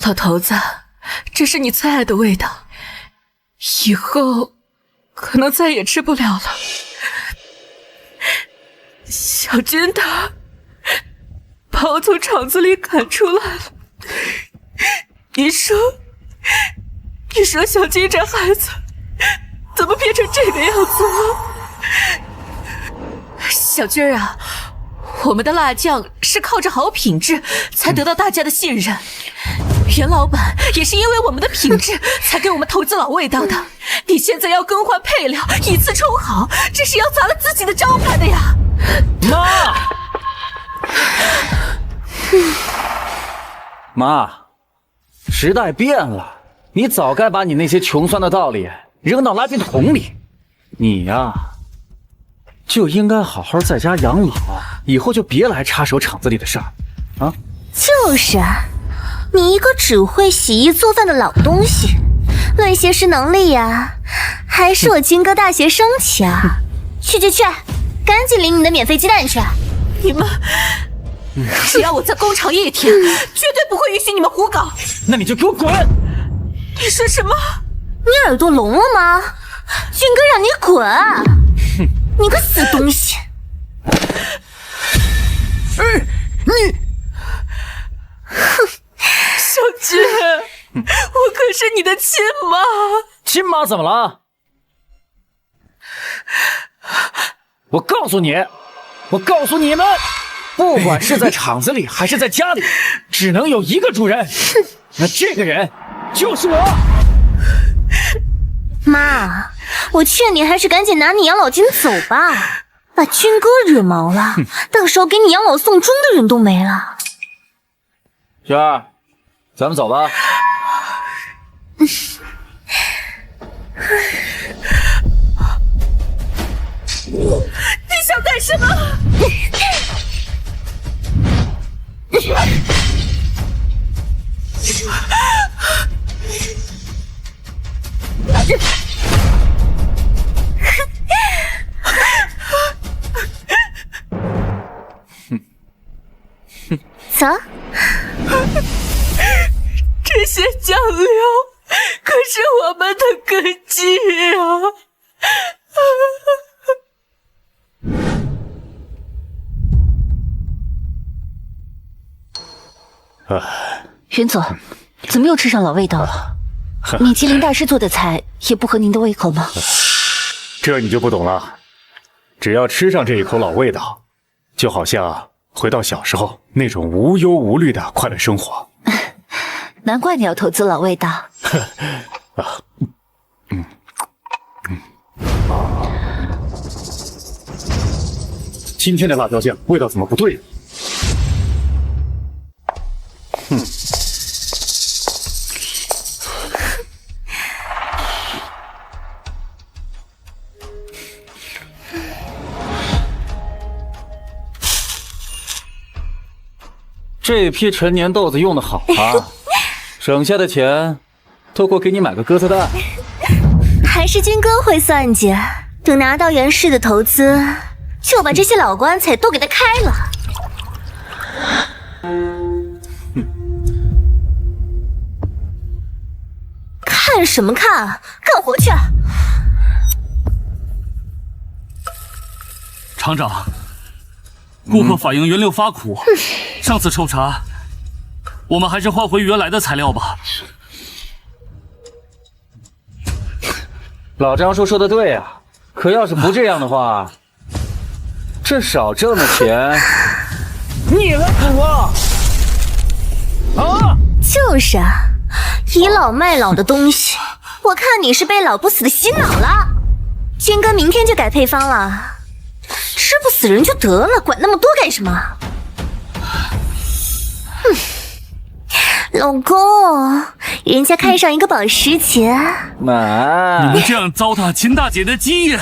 老头子，这是你最爱的味道，以后可能再也吃不了了。小军他把我从厂子里赶出来了。你说小军这孩子怎么变成这个样子了？小军儿啊，我们的辣酱是靠着好品质才得到大家的信任。袁老板也是因为我们的品质才给我们投资老味道的。你现在要更换配料，以次充好，这是要砸了自己的招牌的呀！妈，妈，时代变了，你早该把你那些穷酸的道理扔到垃圾桶里。你呀，就应该好好在家养老，以后就别来插手厂子里的事儿，啊？就是啊，你一个只会洗衣做饭的老东西，论学识能力呀，还是我军哥大学生强。去，赶紧领你的免费鸡蛋去！你们只要我在工厂一天，绝对不会允许你们胡搞。那你就给我滚！你说什么？你耳朵聋了吗？军哥让你滚！你个死东西！你，哼！小军，我可是你的亲妈。亲妈怎么了？我告诉你们，不管是在厂子里还是在家里，只能有一个主人。那这个人就是我。妈，我劝你还是赶紧拿你养老金走吧，把军哥惹毛了，到时候给你养老送终的人都没了。轩儿，咱们走吧。你想干什么？走。这些酱料可是我们的根基啊！袁总，怎么又吃上老味道了？米其林大师做的菜也不合您的胃口吗？这你就不懂了。只要吃上这一口老味道，就好像回到小时候那种无忧无虑的快乐生活。难怪你要投资老味道。今天的辣椒酱味道怎么不对？这批陈年豆子用的好啊，省下的钱都够给你买个鸽子蛋。还是军哥会算计，等拿到袁氏的投资，就把这些老棺材都给他开了。看什么看？干活去！厂长，顾客反映原料发苦，上次抽查，我们还是换回原来的材料吧。老张说的对呀，可要是不这样的话，这少挣的钱你来补啊！啊！就是啊，倚老卖老的东西，我看你是被老不死的洗脑了。军哥明天就改配方了，吃不死人就得了，管那么多干什么？老公，人家看上一个保时捷，买。你们这样糟蹋秦大姐的基业。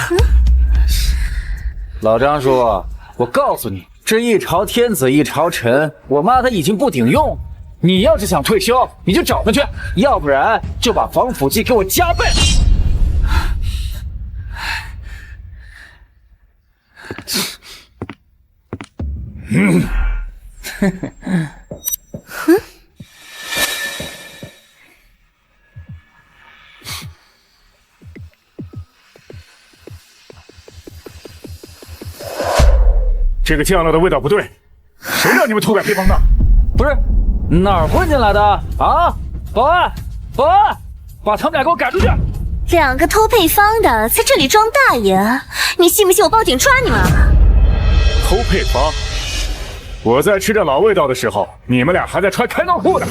老张叔，我告诉你，这一朝天子一朝臣，我妈她已经不顶用。你要是想退休，你就找她去，要不然就把防腐剂给我加倍。这个酱料的味道不对，谁让你们偷改配方的？不是，哪儿混进来的啊？保安，保安，把他们俩给我赶出去！两个偷配方的在这里装大爷，你信不信我报警抓你们？偷配方？我在吃着老味道的时候，你们俩还在穿开裆裤呢。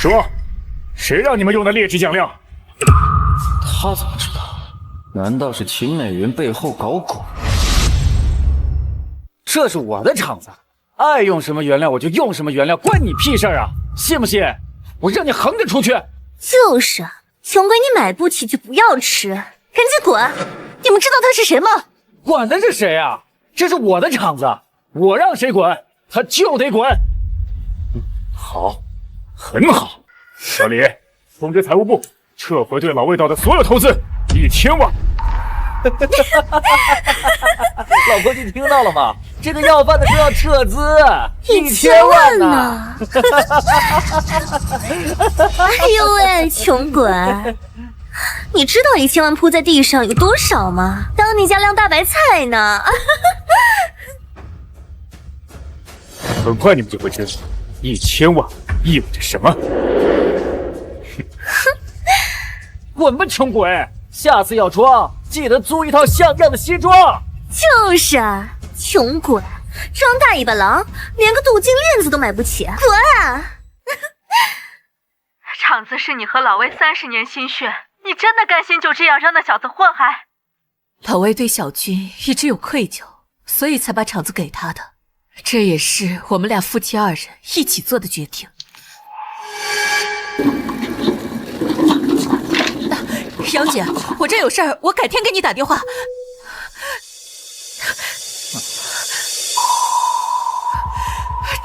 说，谁让你们用的劣质酱料？他怎么知道？难道是秦美云背后搞鬼？这是我的厂子，爱用什么原料我就用什么原料，关你屁事啊！信不信？我让你横着出去！就是啊，穷鬼你买不起就不要吃，赶紧滚！你们知道他是谁吗？管他是谁啊？这是我的厂子，我让谁滚，他就得滚。好，很好。小李，通知财务部撤回对老味道的所有投资1000万。老婆，你听到了吗？这个要饭的说要撤资1000万呢！哎呦喂，穷鬼，你知道1000万铺在地上有多少吗？当你家晾大白菜呢！很快你们就会知道，1000万意味着什么。滚吧，穷鬼！下次要装，记得租一套像样的西装。就是啊，穷鬼，装大尾巴狼，连个镀金链子都买不起，滚啊！厂子是你和老魏30年心血，你真的甘心就这样让那小子祸害？老魏对小军一直有愧疚，所以才把厂子给他的，这也是我们俩夫妻2人一起做的决定。杨姐，我这有事儿，我改天给你打电话。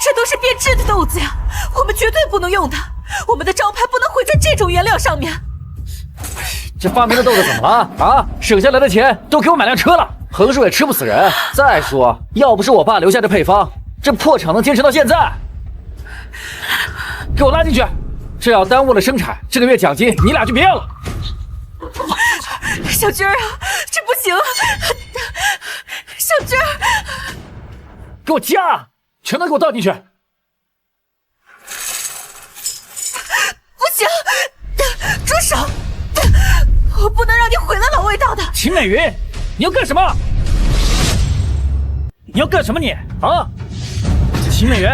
这都是变质的豆子呀，我们绝对不能用它，我们的招牌不能毁在这种原料上面。这发明的豆子怎么了啊？省下来的钱都给我买辆车了，横竖也吃不死人。再说，要不是我爸留下这配方，这破厂能坚持到现在。给我拉进去，这要耽误了生产，这个月奖金你俩就别要了。小军儿啊，这不行！小军儿，给我加，全都给我倒进去！不行，住手！我不能让你毁了老味道的。秦美云，你要干什么？你要干什么你啊？秦美云，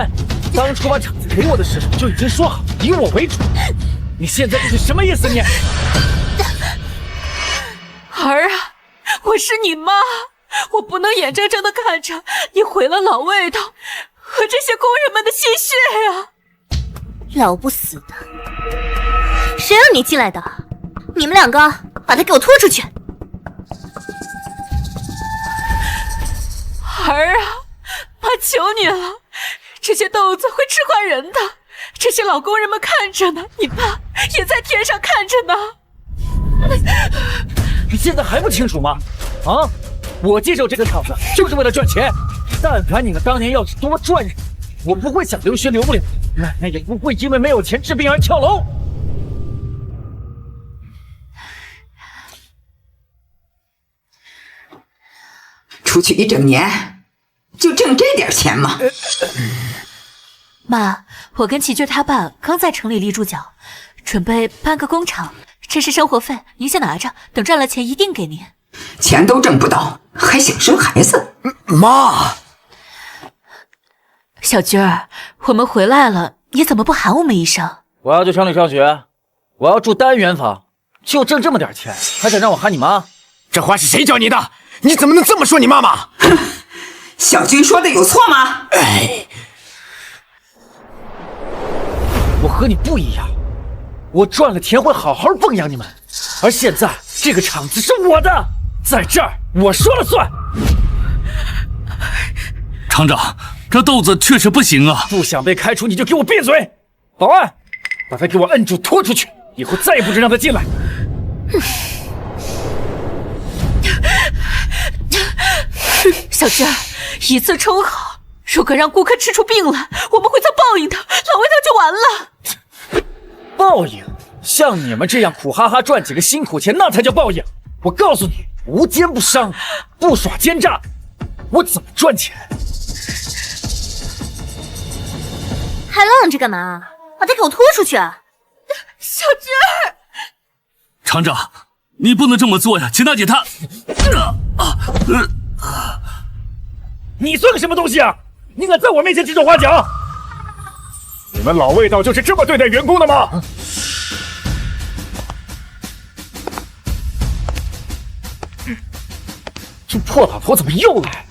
当初把厂子给我的时候就已经说好以我为主，你现在这是什么意思你？儿啊，我是你妈，我不能眼睁睁地看着你毁了老味道和这些工人们的心血呀！老不死的，谁让你进来的？你们两个把他给我拖出去！儿啊，妈求你了，这些豆子会吃坏人的，这些老工人们看着呢，你爸也在天上看着呢。你现在还不清楚吗？啊！我接手这个厂子就是为了赚钱，但凡你们当年要是多赚点，我不会想留学留不了，奶奶也不会因为没有钱治病而跳楼。出去1整年，就挣这点钱吗？妈，我跟齐军他爸刚在城里立住脚，准备办个工厂，这是生活费，您先拿着，等赚了钱一定给您。钱都挣不到，还想生孩子？妈，小军儿，我们回来了，你怎么不喊我们一声？我要去城里上学，我要住单元房，就挣这么点钱，还想让我喊你妈？这话是谁教你的？你怎么能这么说你妈妈？小军说的有错吗？哎，我和你不一样，我赚了钱会好好奉养你们，而现在这个厂子是我的，在这儿我说了算。厂长，这豆子确实不行啊！不想被开除你就给我闭嘴！保安，把他给我摁住拖出去，以后再也不准让他进来。小娟，一次冲好，如果让顾客吃出病来，我们会遭报应的，老味道就完了。报应？像你们这样苦哈哈赚几个辛苦钱，那才叫报应。我告诉你，无奸不商，不耍奸诈。我怎么赚钱？还愣着干嘛？把他给我拖出去啊！小芝儿，厂长，你不能这么做呀！秦大姐她，你算个什么东西啊？你敢在我面前指手画脚？你们老味道就是这么对待员工的吗？这破老头怎么又来？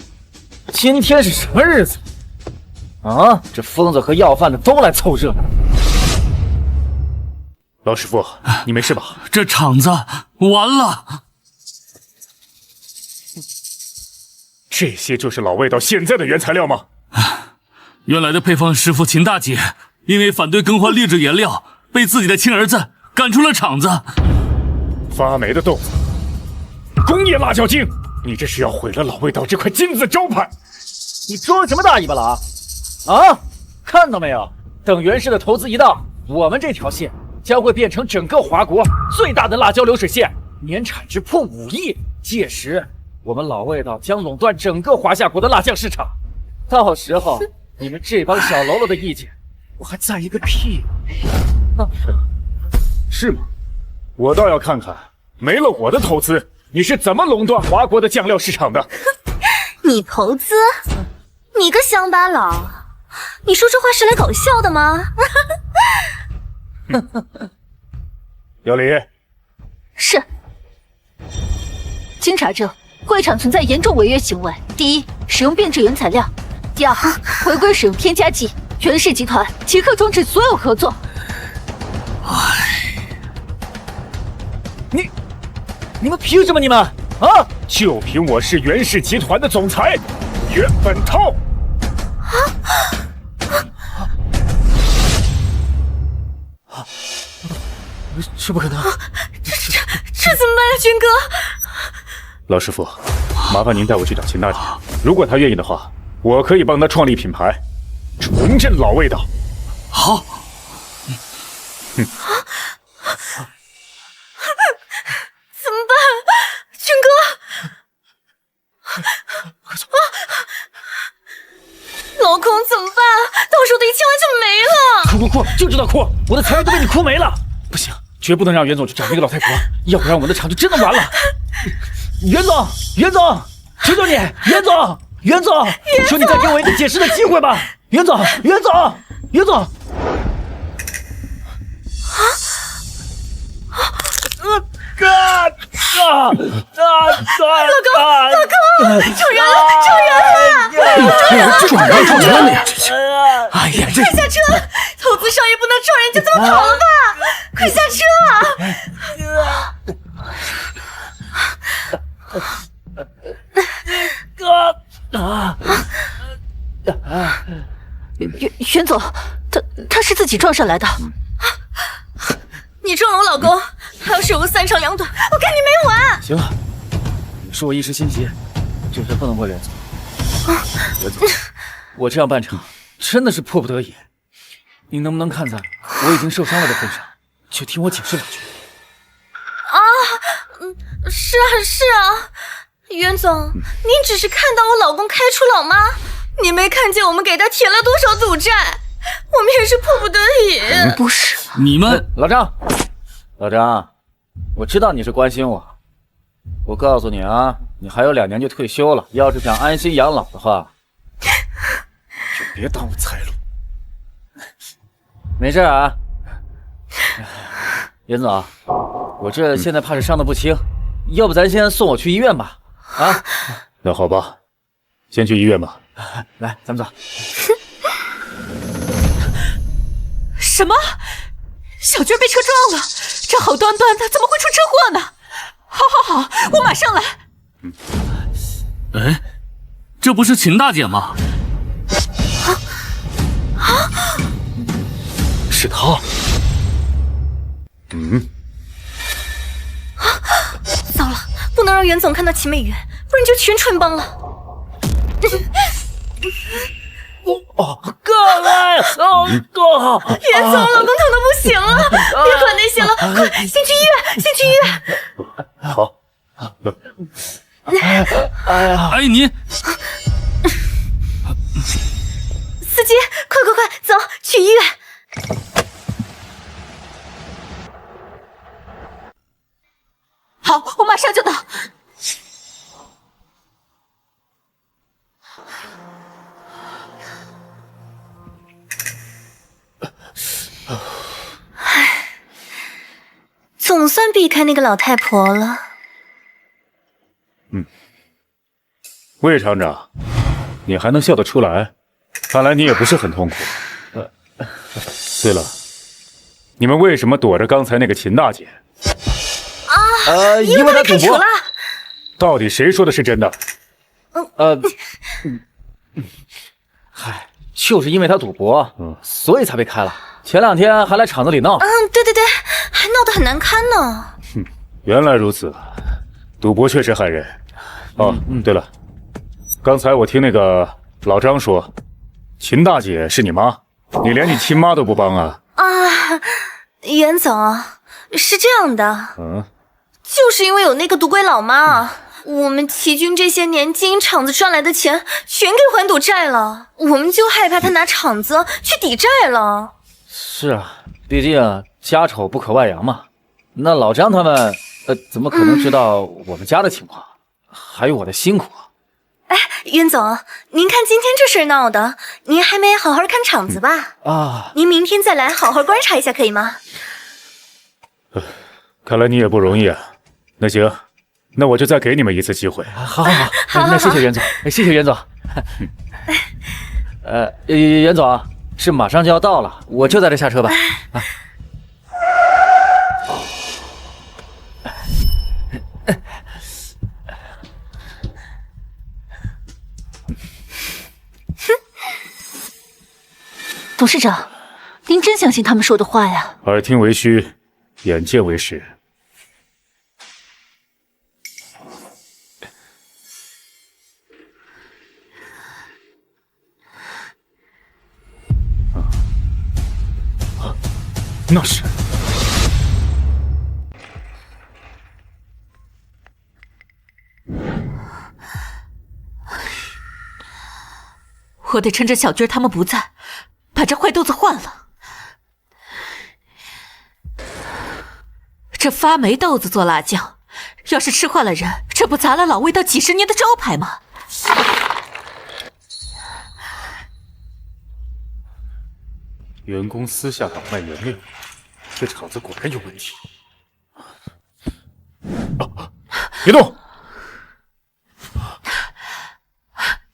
今天是什么日子？啊，这疯子和要饭的都来凑热闹。老师傅，你没事吧？这厂子完了。这些就是老味道现在的原材料吗？原来的配方师傅秦大姐因为反对更换劣质原料，被自己的亲儿子赶出了厂子。发霉的豆子，工业辣椒精，你这是要毁了老味道这块金字招牌！你装什么大尾巴狼？啊，看到没有？等袁氏的投资一到，我们这条线将会变成整个华国最大的辣椒流水线，年产值破5亿。届时，我们老味道将垄断整个华夏国的辣酱市场。到时候，你们这帮小喽啰的意见，我还在意个屁！是吗？我倒要看看，没了我的投资，你是怎么垄断华国的酱料市场的？你投资？你个乡巴佬，你说这话是来搞笑的吗？姚离，是。经查证，会场存在严重违约行为。第一，使用变质原材料；第二，违规使用添加剂。袁氏集团即刻终止所有合作。你们凭什么？你们啊？就凭我是袁氏集团的总裁袁本涛。这不可能！这怎么办呀，军哥？老师傅，麻烦您带我去找秦大姐，如果她愿意的话，我可以帮她创立品牌，重振老味道。好。怎么办，军哥？老公怎么办？到时候的1000万就没了。哭，就知道哭！我的财运都被你哭没了。不行，绝不能让袁总去找那个老太婆，要不然我们的厂就真的完了。袁总，求求你，袁总，求你再给我一个解释的机会吧，袁总。老公，救人了！撞人了呀！这是，快下车！投资商也不能撞人就这么跑了吧？快下车！袁总，他是自己撞上来的。你撞了我老公，他要是有个3长2短，我跟你没完！行了，你说我一时心急，这事不能怪袁总。袁总，我这样办成真的是迫不得已。您能不能看在我已经受伤了的份上，就听我解释2句？是啊，袁总，您只是看到我老公开出老妈，您没看见我们给他填了多少赌债，我们也是迫不得已。不是你们，老张，我知道你是关心我。我告诉你啊，你还有2年就退休了，要是想安心养老的话，就别耽误财路。没事啊，袁总，我这现在怕是伤得不轻，要不咱先送我去医院吧？啊，那好吧，先去医院吧。来，咱们走。什么？小军被车撞了？这好端端的怎么会出车祸呢？好，我马上来。哎，这不是秦大姐吗？是她。糟了，不能让袁总看到秦美媛，不然就全穿帮了。袁总，老公疼得不行了，别管那些了，快先去医院。好。哎，你。司机，快快快，走去医院！好，我马上就到。总算避开那个老太婆了。魏厂长，你还能笑得出来，看来你也不是很痛苦。对了，你们为什么躲着刚才那个秦大姐？因为他赌博。到底谁说的是真的？嗨，就是因为他赌博，所以才被开了。前2天还来厂子里闹。对，还闹得很难堪呢。原来如此，赌博确实害人。对了，刚才我听那个老张说，秦大姐是你妈，你连你亲妈都不帮啊？袁总，是这样的，就是因为有那个赌鬼老妈，我们齐军这些年经营厂子赚来的钱全给还赌债了，我们就害怕他拿厂子去抵债了。是啊，毕竟家丑不可外扬嘛。那老张他们，怎么可能知道我们家的情况，还有我的辛苦啊？袁总，您看今天这事儿闹的，您还没好好看场子吧？您明天再来好好观察一下，可以吗？看来你也不容易啊。那行，那我就再给你们一次机会。好，那谢谢袁总，谢谢袁总。袁总是马上就要到了，我就在这下车吧。董事长，您真相信他们说的话呀？耳听为虚，眼见为实。那是。我得趁着小军他们不在，把这坏豆子换了。这发霉豆子做辣酱，要是吃坏了人，这不砸了老味道几10年的招牌吗？员工私下倒卖原料，这厂子果然有问题。别动！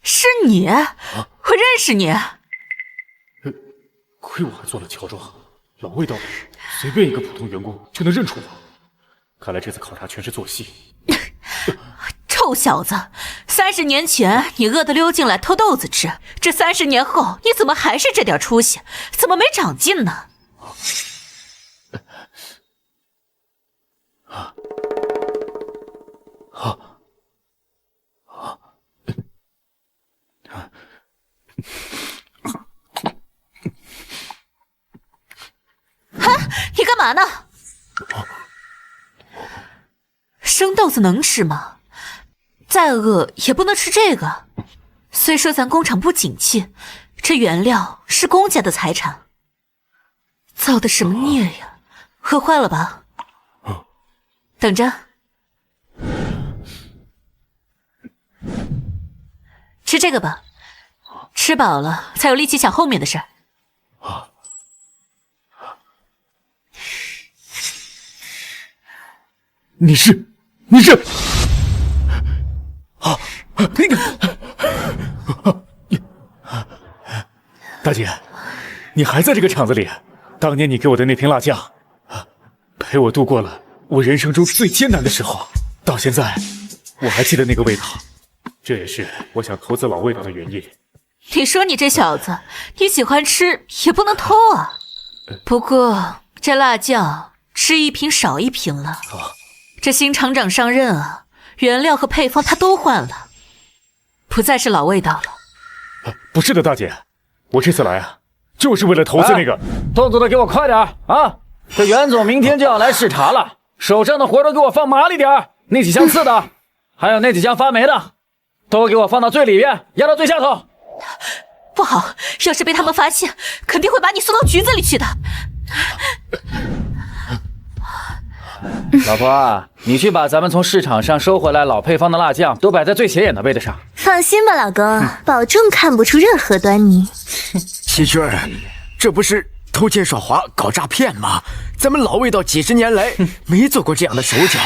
是你？我认识你。亏我还做了乔装，老味道的事，随便一个普通员工就能认出我。看来这次考察全是做戏。臭小子，30年前你饿得溜进来偷豆子吃，这30年后你怎么还是这点出息？怎么没长进呢？你干嘛呢？生豆子能吃吗？再饿也不能吃这个。虽说咱工厂不景气，这原料是公家的财产。造的什么孽呀？喝坏了吧？等着，吃这个吧，吃饱了才有力气想后面的事儿。你是那个大姐，你还在这个厂子里？当年你给我的那瓶辣酱，陪我度过了我人生中最艰难的时候。到现在，我还记得那个味道，这也是我想投资老味道的原因。你说你这小子，你喜欢吃也不能偷啊。不过这辣酱吃一瓶少一瓶了。这新厂长上任啊，原料和配方他都换了，不再是老味道了。不是的，大姐，我这次来啊，就是为了投资那个。动作的给我快点啊！这袁总明天就要来视察了，手上的活都给我放麻利点。那几箱刺的，还有那几箱发霉的，都给我放到最里边，压到最下头。不好，要是被他们发现，肯定会把你送到局子里去的。老婆，你去把咱们从市场上收回来老配方的辣酱都摆在最显眼的位置上。放心吧，老公，保证看不出任何端倪。齐军儿，这不是偷奸耍滑、搞诈骗吗？咱们老味道几十年来没做过这样的手脚，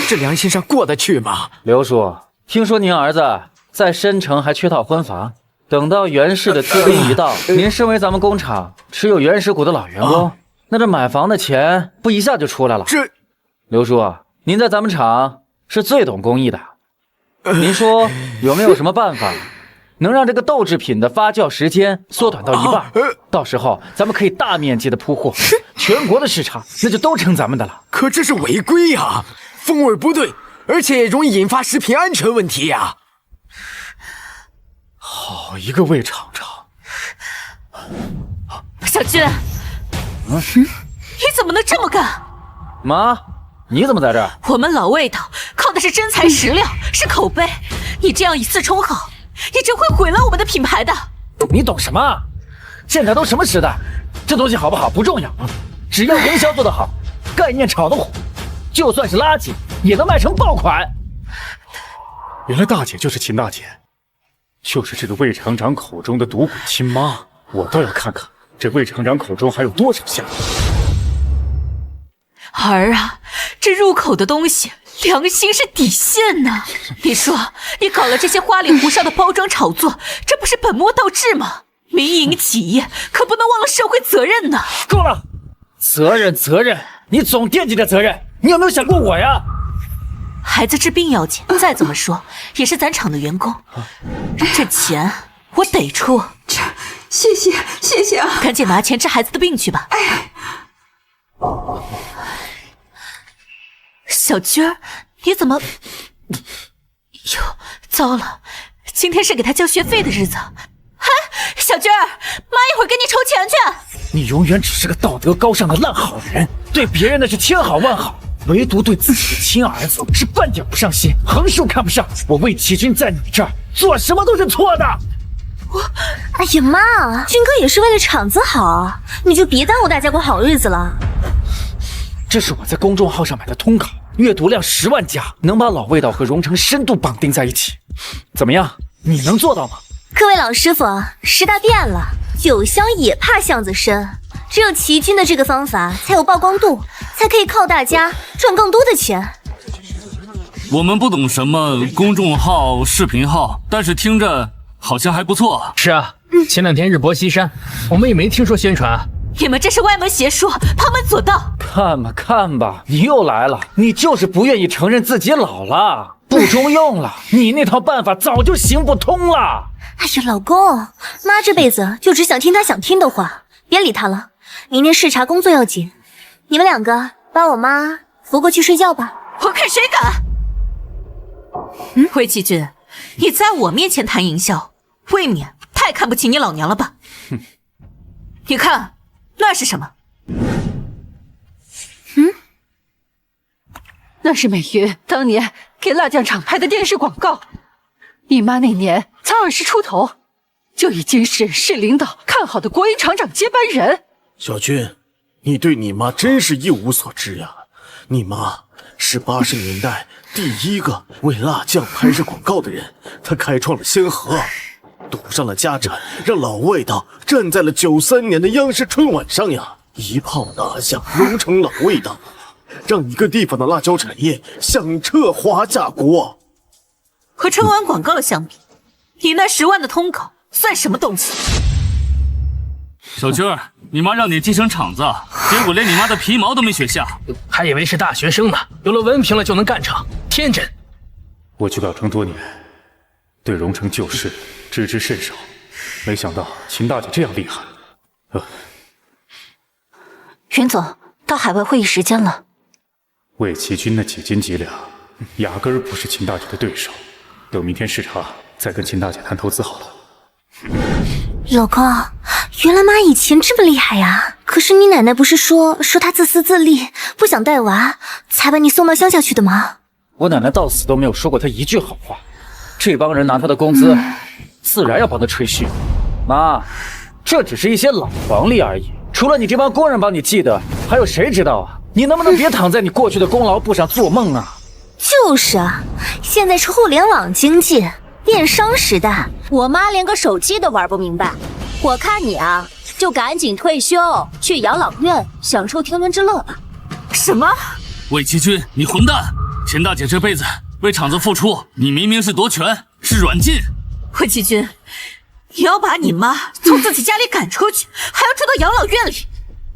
这良心上过得去吗？刘叔，听说您儿子在申城还缺套婚房，等到袁氏的资金一到，您身为咱们工厂持有袁氏股的老员工，那这买房的钱不一下就出来了？这，刘叔，您在咱们厂是最懂工艺的，您说有没有什么办法能让这个豆制品的发酵时间缩短到一半？到时候咱们可以大面积的铺货，全国的市场那就都成咱们的了。可这是违规呀，风味不对，而且容易引发食品安全问题呀。好一个魏厂长！小军，你怎么能这么干？妈，你怎么在这儿？我们老味道靠的是真材实料，是口碑。你这样以次充好，你真会毁了我们的品牌的。你懂什么？现在都什么时代，这东西好不好不重要，只要营销做得好，概念炒得火，就算是垃圾也能卖成爆款。原来大姐就是秦大姐，就是这个魏厂长口中的赌鬼亲妈。我倒要看看这魏厂长口中还有多少下。儿啊，这入口的东西，良心是底线呐！你说，你搞了这些花里胡哨的包装炒作，这不是本末倒置吗？民营企业可不能忘了社会责任呢！够了，责任，你总惦记着责任，你有没有想过我呀？孩子治病要紧，再怎么说也是咱厂的员工，这钱我得出。谢谢啊！赶紧拿钱治孩子的病去吧。小军儿，你怎么？哟，糟了，今天是给他交学费的日子。嗨，小军儿，妈一会儿给你筹钱去。你永远只是个道德高尚的烂好人，对别人那是千好万好，唯独对自己的亲儿子是半点不上心，横竖看不上。我魏启军在你这儿做什么都是错的。哎呀妈，军哥也是为了厂子好，你就别耽误大家过好日子了。这是我在公众号上买的通稿，阅读量10万加，能把老味道和荣城深度绑定在一起。怎么样，你能做到吗？各位老师傅，时代变了，酒香也怕巷子深，只有齐军的这个方法才有曝光度，才可以靠大家赚更多的钱。我们不懂什么公众号、视频号，但是听着好像还不错。是啊，前2天日薄西山，我们也没听说宣传啊。你们这是歪门邪说，旁门左道。看吧，你又来了，你就是不愿意承认自己老了，不中用了。你那套办法早就行不通了。哎呀，老公，妈这辈子就只想听她想听的话，别理她了。明天视察工作要紧，你们2个把我妈扶过去睡觉吧。我看谁敢！魏启军，你在我面前谈营销，未免太看不起你老娘了吧？你看。那是什么？那是美云当年给辣酱厂拍的电视广告。你妈那年才20出头，就已经是市领导看好的国营厂长接班人。小军，你对你妈真是一无所知呀！你妈是80年代第一个为辣酱拍摄广告的人，她开创了先河。赌上了家产，让老味道站在了93年的央视春晚上呀，一炮拿下荣城老味道，让一个地方的辣椒产业响彻华夏国。和春晚广告相比，你那10万的通稿算什么东西？小军儿，你妈让你继承厂子，结果连你妈的皮毛都没学下，还以为是大学生呢，有了文凭了就能干成，天真。我去老城多年，对荣城旧事知之甚少，没想到秦大姐这样厉害。袁总，到海外会议时间了。魏启军那几斤几两，压根儿不是秦大姐的对手。等明天视察，再跟秦大姐谈投资好了。老公，原来妈以前这么厉害呀！可是你奶奶不是说她自私自利，不想带娃，才把你送到乡下去的吗？我奶奶到死都没有说过她一句好话。这帮人拿她的工资，自然要帮她吹嘘。妈，这只是一些老黄历而已，除了你这帮工人帮你记得，还有谁知道啊？你能不能别躺在你过去的功劳簿上做梦啊？就是啊，现在是互联网经济、电商时代，我妈连个手机都玩不明白。我看你啊，就赶紧退休，去养老院享受天伦之乐吧。什么？魏奇君，你混蛋！钱大姐这辈子为厂子付出，你明明是夺权，是软禁。魏奇君，你要把你妈从自己家里赶出去，还要住到养老院里？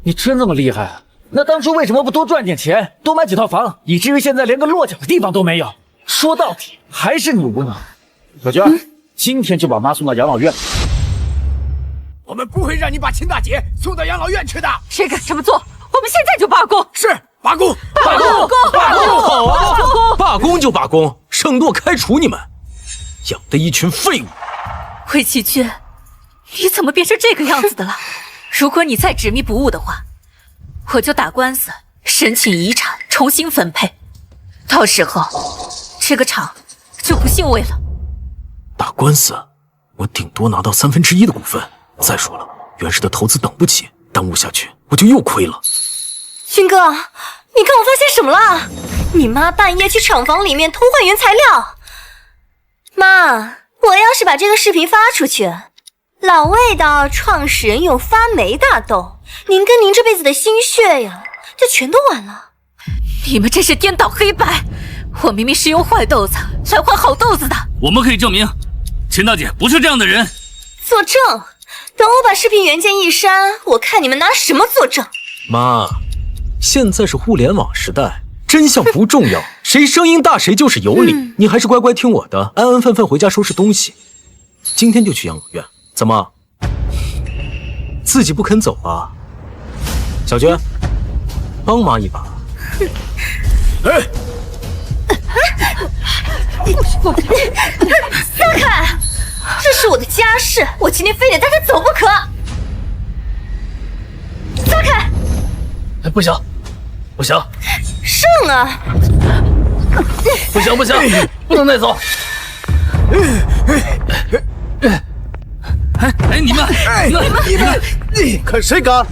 你真这么厉害啊？那当初为什么不多赚点钱，多买几套房，以至于现在连个落脚的地方都没有？说到底还是你无能。小娟，今天就把妈送到养老院。我们不会让你把秦大姐送到养老院去的。谁敢这么做，我们现在就罢工！是罢工，罢工，罢工，好啊！罢工就罢工，省舵开除你们，养的一群废物。魏奇君，你怎么变成这个样子的了？如果你再执迷不悟的话，我就打官司申请遗产重新分配，到时候这个厂就不姓魏了。打官司，我顶多拿到1/3的股份。再说了，袁氏的投资等不起，耽误下去我就又亏了。军哥，你看我发现什么了？你妈半夜去厂房里面偷换原材料。妈，我要是把这个视频发出去，老味道创始人有发霉大豆，您跟您这辈子的心血呀，就全都完了。你们真是颠倒黑白！我明明是用坏豆子来换好豆子的。我们可以证明，秦大姐不是这样的人。作证？等我把视频原件一删，我看你们拿什么作证？妈，现在是互联网时代，真相不重要，谁声音大谁就是有理。你还是乖乖听我的，安安分分回家收拾东西。今天就去养老院。怎么？自己不肯走啊？小娟，帮妈一把。哎！散开！这是我的家事，我今天非得带他走不可。散开！哎，不行，不行！胜啊！不行不行，不能带走！哎，你们，你看谁敢？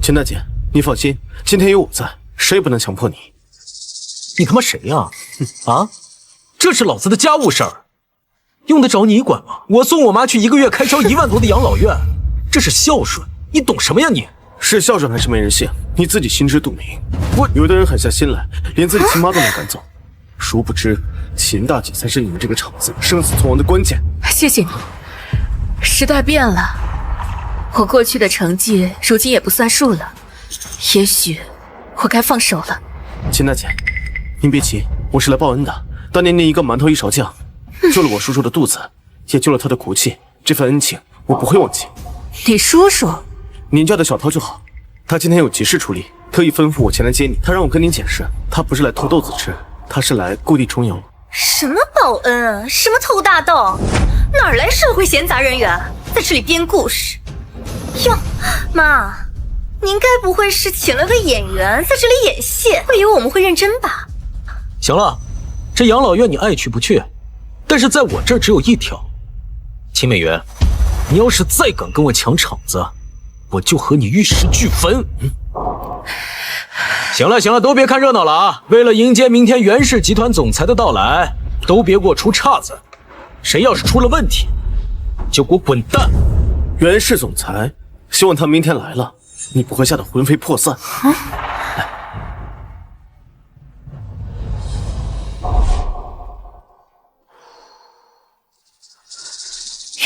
秦大姐，你放心，今天有我在，谁也不能强迫你。你他妈谁呀？啊，这是老子的家务事儿，用得着你管吗？我送我妈去1个月开销1万多的养老院，这是孝顺，你懂什么呀你？是孝顺还是没人性，你自己心知肚明。有的人狠下心来，连自己亲妈都能赶走，殊不知秦大姐才是你们这个厂子生死存亡的关键。谢谢你，时代变了，我过去的成绩如今也不算数了，也许我该放手了。秦大姐，您别急，我是来报恩的。当年您一个馒头一勺酱，救了我叔叔的肚子，也救了他的骨气，这份恩情我不会忘记。你叔叔？您叫他小涛就好。他今天有急事处理，特意吩咐我前来接你。他让我跟您解释，他不是来偷豆子吃，他是来故地重游。什么报恩啊？什么偷大豆？哪儿来社会闲杂人员在这里编故事？哟，妈，您该不会是请了个演员在这里演戏，会以为我们会认真吧？行了，这养老院你爱去不去，但是在我这儿只有一条，秦美媛，你要是再敢跟我抢场子，我就和你玉石俱焚。行了行了，都别看热闹了啊！为了迎接明天袁氏集团总裁的到来，都别给我出岔子。谁要是出了问题，就给我滚蛋！袁氏总裁，希望他明天来了，你不会吓得魂飞魄散。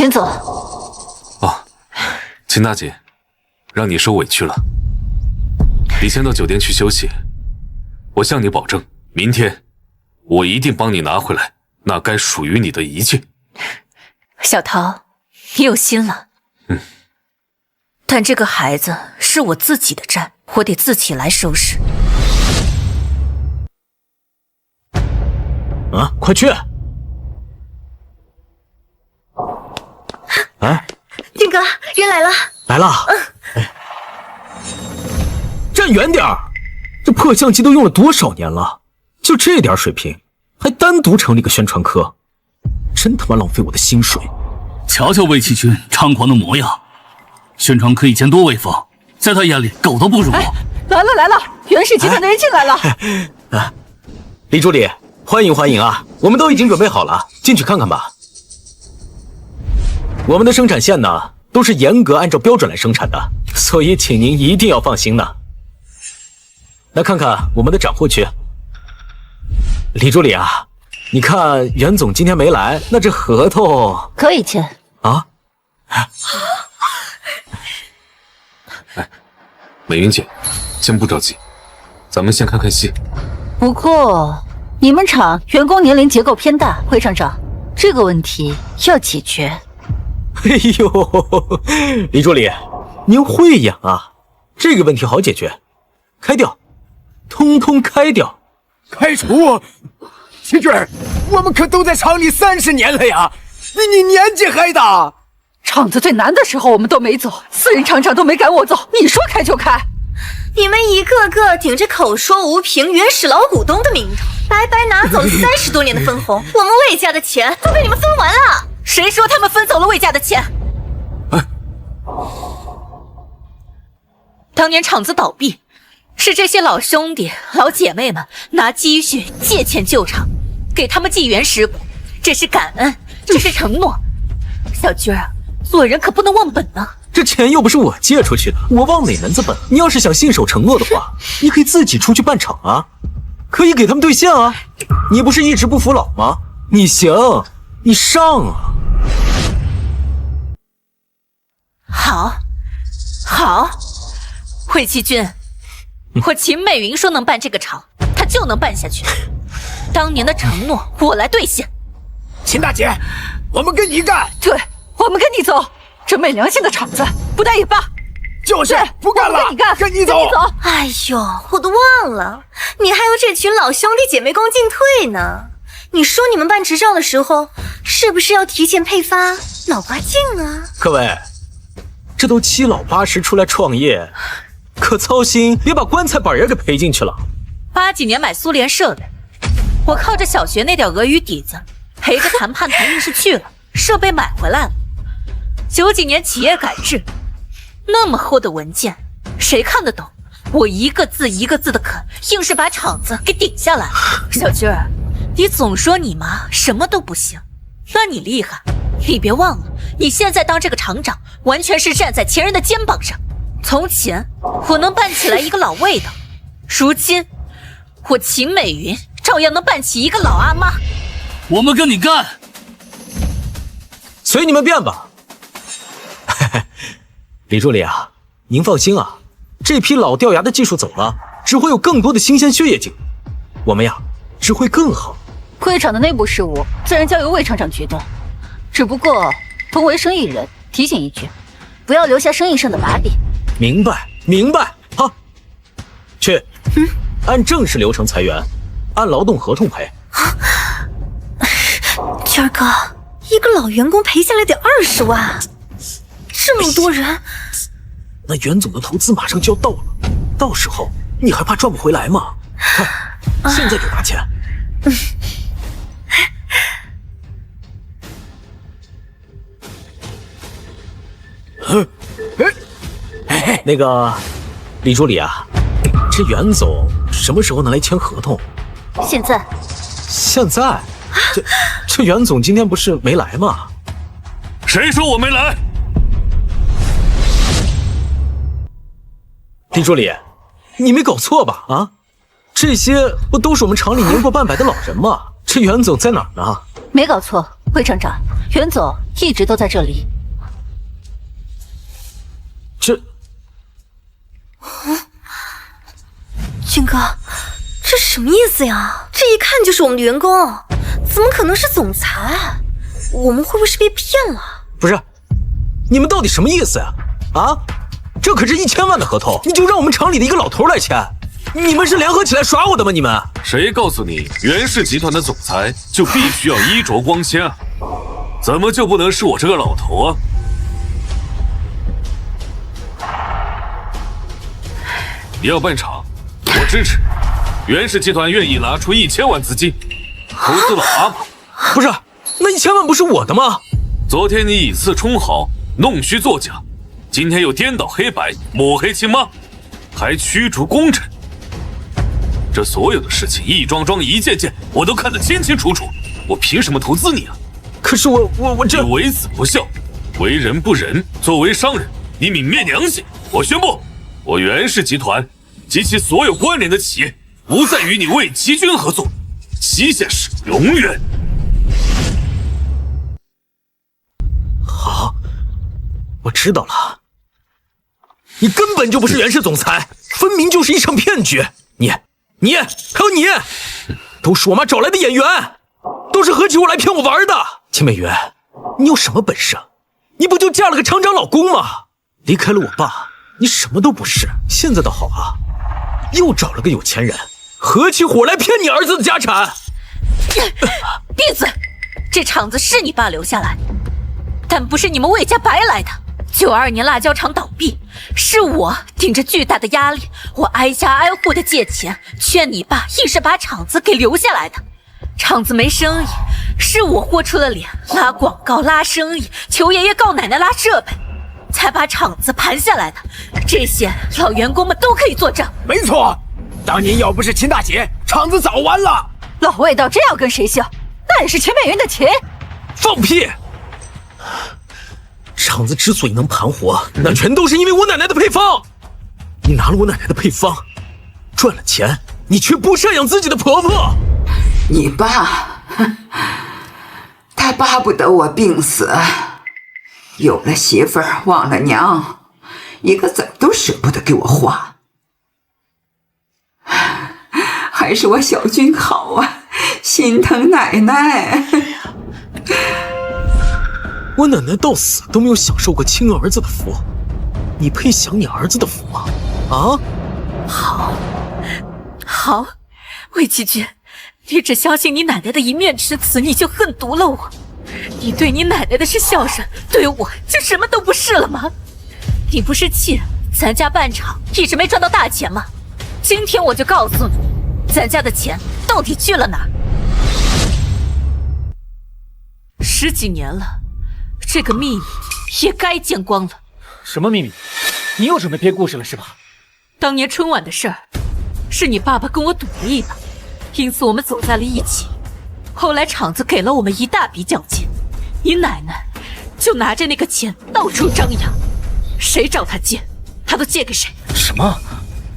袁总。哦，秦大姐，让你受委屈了。你先到酒店去休息，我向你保证，明天我一定帮你拿回来那该属于你的一切。小桃，你有心了。但这个孩子是我自己的债，我得自己来收拾。啊，快去！哎，俊哥，人来了。来了。站远点儿！这破摄像机都用了多少年了，就这点水平，还单独成立个宣传科，真他妈浪费我的薪水。瞧瞧魏启军猖狂的模样，宣传科以前多威风，在他眼里狗都不如。来了，袁氏集团的人进来了。李助理，欢迎啊！我们都已经准备好了，进去看看吧。我们的生产线呢，都是严格按照标准来生产的，所以请您一定要放心呢。来看看我们的展货区。李助理啊，你看袁总今天没来，那这合同可以签啊？美云姐，先不着急，咱们先看看戏。不过你们厂员工年龄结构偏大，会厂长，这个问题要解决。哎呦，李助理，您会演啊？这个问题好解决，开掉，通通开掉。开除？齐军，我们可都在厂里30年了呀，比你年纪还大。厂子最难的时候我们都没走，私人厂长都没赶我走，你说开就开。你们一个个顶着口说无凭原始老股东的名头，白白拿走了30多年的分红，我们魏家的钱都被你们分完了。谁说他们分走了魏家的钱？当年厂子倒闭，是这些老兄弟老姐妹们拿积蓄借钱救厂，给他们寄原始股，这是感恩，这是承诺。小军儿，做人可不能忘本呢。这钱又不是我借出去的，我忘哪门子本？你要是想信守承诺的话，你可以自己出去办厂啊，可以给他们兑现啊。你不是一直不服老吗？你行，你上啊！好，魏启军，我秦美云说能办这个厂，她就能办下去。当年的承诺我来兑现。秦大姐，我们跟你干。对，我们跟你走。这没良心的厂子，不干也罢。就是不干了，跟你走。哎呦，我都忘了，你还有这群老兄弟姐妹共进退呢。你说你们办执照的时候，是不是要提前配发脑瓜镜啊？各位，这都7老80出来创业，可操心别把棺材板也给赔进去了。80几年买苏联设备，我靠着小学那点俄语底子，陪着谈判团硬是去了，设备买回来了。90几年企业改制，那么厚的文件，谁看得懂？我一个字一个字的啃，硬是把厂子给顶下来。小军儿，你总说你妈什么都不行，那你厉害。你别忘了，你现在当这个厂长，完全是站在前人的肩膀上。从前我能办起来一个老魏的，如今我秦美云照样能办起一个老阿妈。我们跟你干，随你们便吧。李助理啊，您放心啊，这批老掉牙的技术走了，只会有更多的新鲜血液进，我们呀只会更好。会厂的内部事务自然交由魏厂长决断，只不过同为生意人，提醒一句，不要留下生意上的把柄。明白。好，去，按正式流程裁员，按劳动合同赔。军儿哥，一个老员工赔下来得20万，这么多人，那袁总的投资马上就要到了，到时候你还怕赚不回来吗？看，现在就拿钱。那个李助理啊，这袁总什么时候能来签合同？现在？这袁总今天不是没来吗？谁说我没来？李助理，你没搞错吧？啊，这些不都是我们厂里年过半百的老人吗？这袁总在哪儿呢？没搞错，魏厂长，袁总一直都在这里。军哥，这什么意思呀？这一看就是我们的员工，怎么可能是总裁？我们会不会是被骗了？不是，你们到底什么意思呀？啊，这可是1000万的合同，你就让我们厂里的一个老头来签？你们是联合起来耍我的吗？你们谁告诉你袁氏集团的总裁就必须要衣着光鲜啊？怎么就不能是我这个老头啊？你要办厂，我支持。袁氏集团愿意拿出1000万资金投资了阿玛。不是，那1000万不是我的吗？昨天你以次充好，弄虚作假，今天又颠倒黑白，抹黑亲妈，还驱逐功臣。这所有的事情一桩桩一件件，我都看得清清楚楚。我凭什么投资你啊？可是我这……你为子不孝，为人不仁，作为商人，你泯灭良心。我宣布，我袁氏集团及其所有关联的企业不再与你魏齐军合作，期限是永远。好，我知道了。你根本就不是袁氏总裁，分明就是一场骗局。你还有你，都是我妈找来的演员，都是合起伙来骗我玩的。秦美云，你有什么本事？你不就嫁了个厂长老公吗？离开了我爸，你什么都不是。现在倒好啊，又找了个有钱人，合起伙来骗你儿子的家产。闭嘴！这厂子是你爸留下来，但不是你们魏家白来的。92年辣椒厂倒闭，是我顶着巨大的压力，我挨家挨户的借钱，劝你爸硬是把厂子给留下来的。厂子没生意，是我豁出了脸，拉广告拉生意，求爷爷告奶奶拉设备，才把厂子盘下来的。这些老员工们都可以作证。没错，当年要不是秦大姐，厂子早完了。老魏道真要跟谁姓，那也是秦美云的秦。放屁！厂子之所以能盘活，那全都是因为我奶奶的配方。你拿了我奶奶的配方，赚了钱，你却不赡养自己的婆婆。你爸，他巴不得我病死，有了媳妇儿忘了娘，一个子儿都舍不得给我花。还是我小军好啊，心疼奶奶。我奶奶到死都没有享受过亲儿子的福，你配享你儿子的福吗？啊？好，魏齐军，你只相信你奶奶的一面之词，你就恨毒了我。你对你奶奶的是孝顺，对我就什么都不是了吗？你不是气咱家办厂一直没赚到大钱吗？今天我就告诉你，咱家的钱到底去了哪儿？10几年了，这个秘密也该见光了。什么秘密？你又准备编故事了是吧？当年春晚的事儿，是你爸爸跟我赌了一把，因此我们走在了一起。后来厂子给了我们一大笔奖金，你奶奶就拿着那个钱到处张扬，谁找她借，她都借给谁。什么？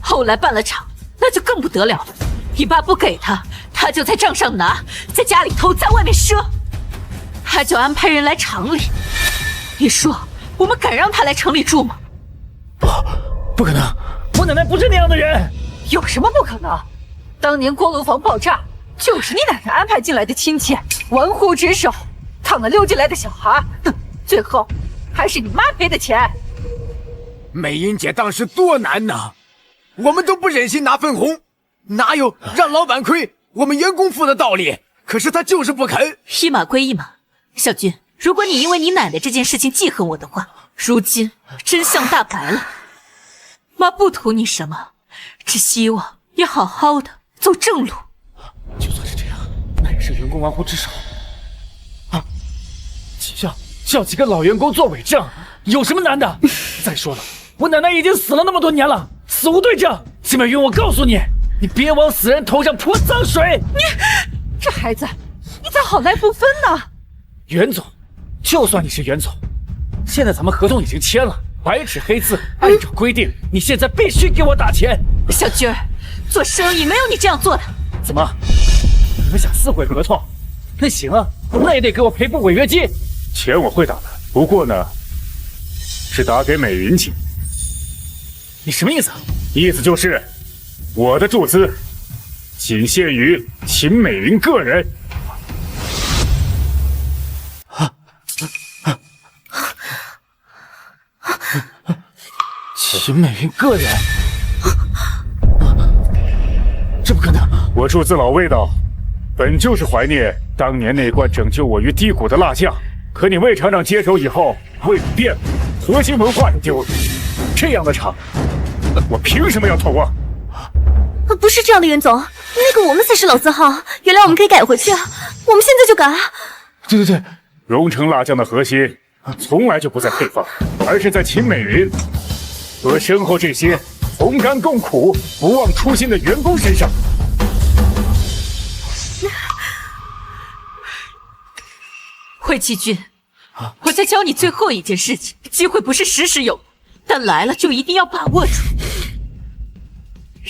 后来办了厂，那就更不得了了。你爸不给他，他就在账上拿，在家里偷，在外面赊。他就安排人来厂里。你说我们敢让他来城里住吗？不可能，我奶奶不是那样的人。有什么不可能？当年锅炉房爆炸，就是你奶奶安排进来的亲戚，玩忽职守，烫了溜进来的小孩，最后还是你妈赔的钱。美英姐当时多难呐，我们都不忍心拿分红，哪有让老板亏我们员工付的道理？可是她就是不肯。一码归一码。小军，如果你因为你奶奶这件事情记恨我的话，如今真相大白了。妈不图你什么，只希望你好好的走正路。就算是这样，那也是员工玩忽职守啊！叫几个老员工做伪证，有什么难的？再说了，我奶奶已经死了那么多年了，死无对证。秦美云，我告诉你，你别往死人头上泼脏水。你这孩子，你咋好赖不分呢？袁总，就算你是袁总，现在咱们合同已经签了，白纸黑字，按照规定，你现在必须给我打钱。小军儿，做生意没有你这样做的。怎么？你们想撕毁合同？那行啊，那也得给我赔付违约金。钱我会打的，不过呢，是打给美云姐。你什么意思？意思就是，我的注资仅限于秦美云个人。秦美云个人？这不可能！我注资老味道，本就是怀念当年那罐拯救我于低谷的辣酱。可你魏厂长接手以后，味道变了，核心文化也丢了。这样的厂，我凭什么要投啊？不是这样的，袁总，那个我们才是老字号，原来我们可以改回去啊，我们现在就改啊。对，荣城辣酱的核心从来就不在配方，而是在秦美云和身后这些同甘共苦、不忘初心的员工身上。惠七君，我再教你最后一件事情，机会不是时时有，但来了就一定要把握住。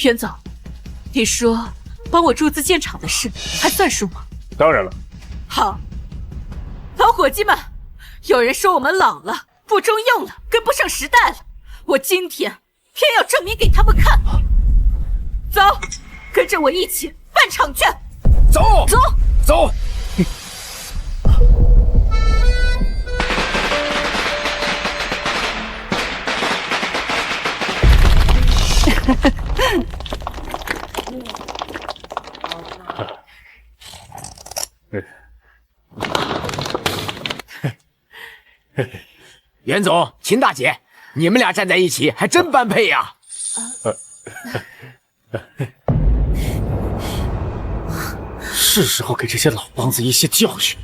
袁总，你说帮我注资建厂的事还算数吗？当然了。好，老伙计们，有人说我们老了，不中用了，跟不上时代了，我今天偏要证明给他们看。走，跟着我一起办厂去。走。袁总，秦大姐，你们俩站在一起还真般配呀！是时候给这些老梆子一些教训。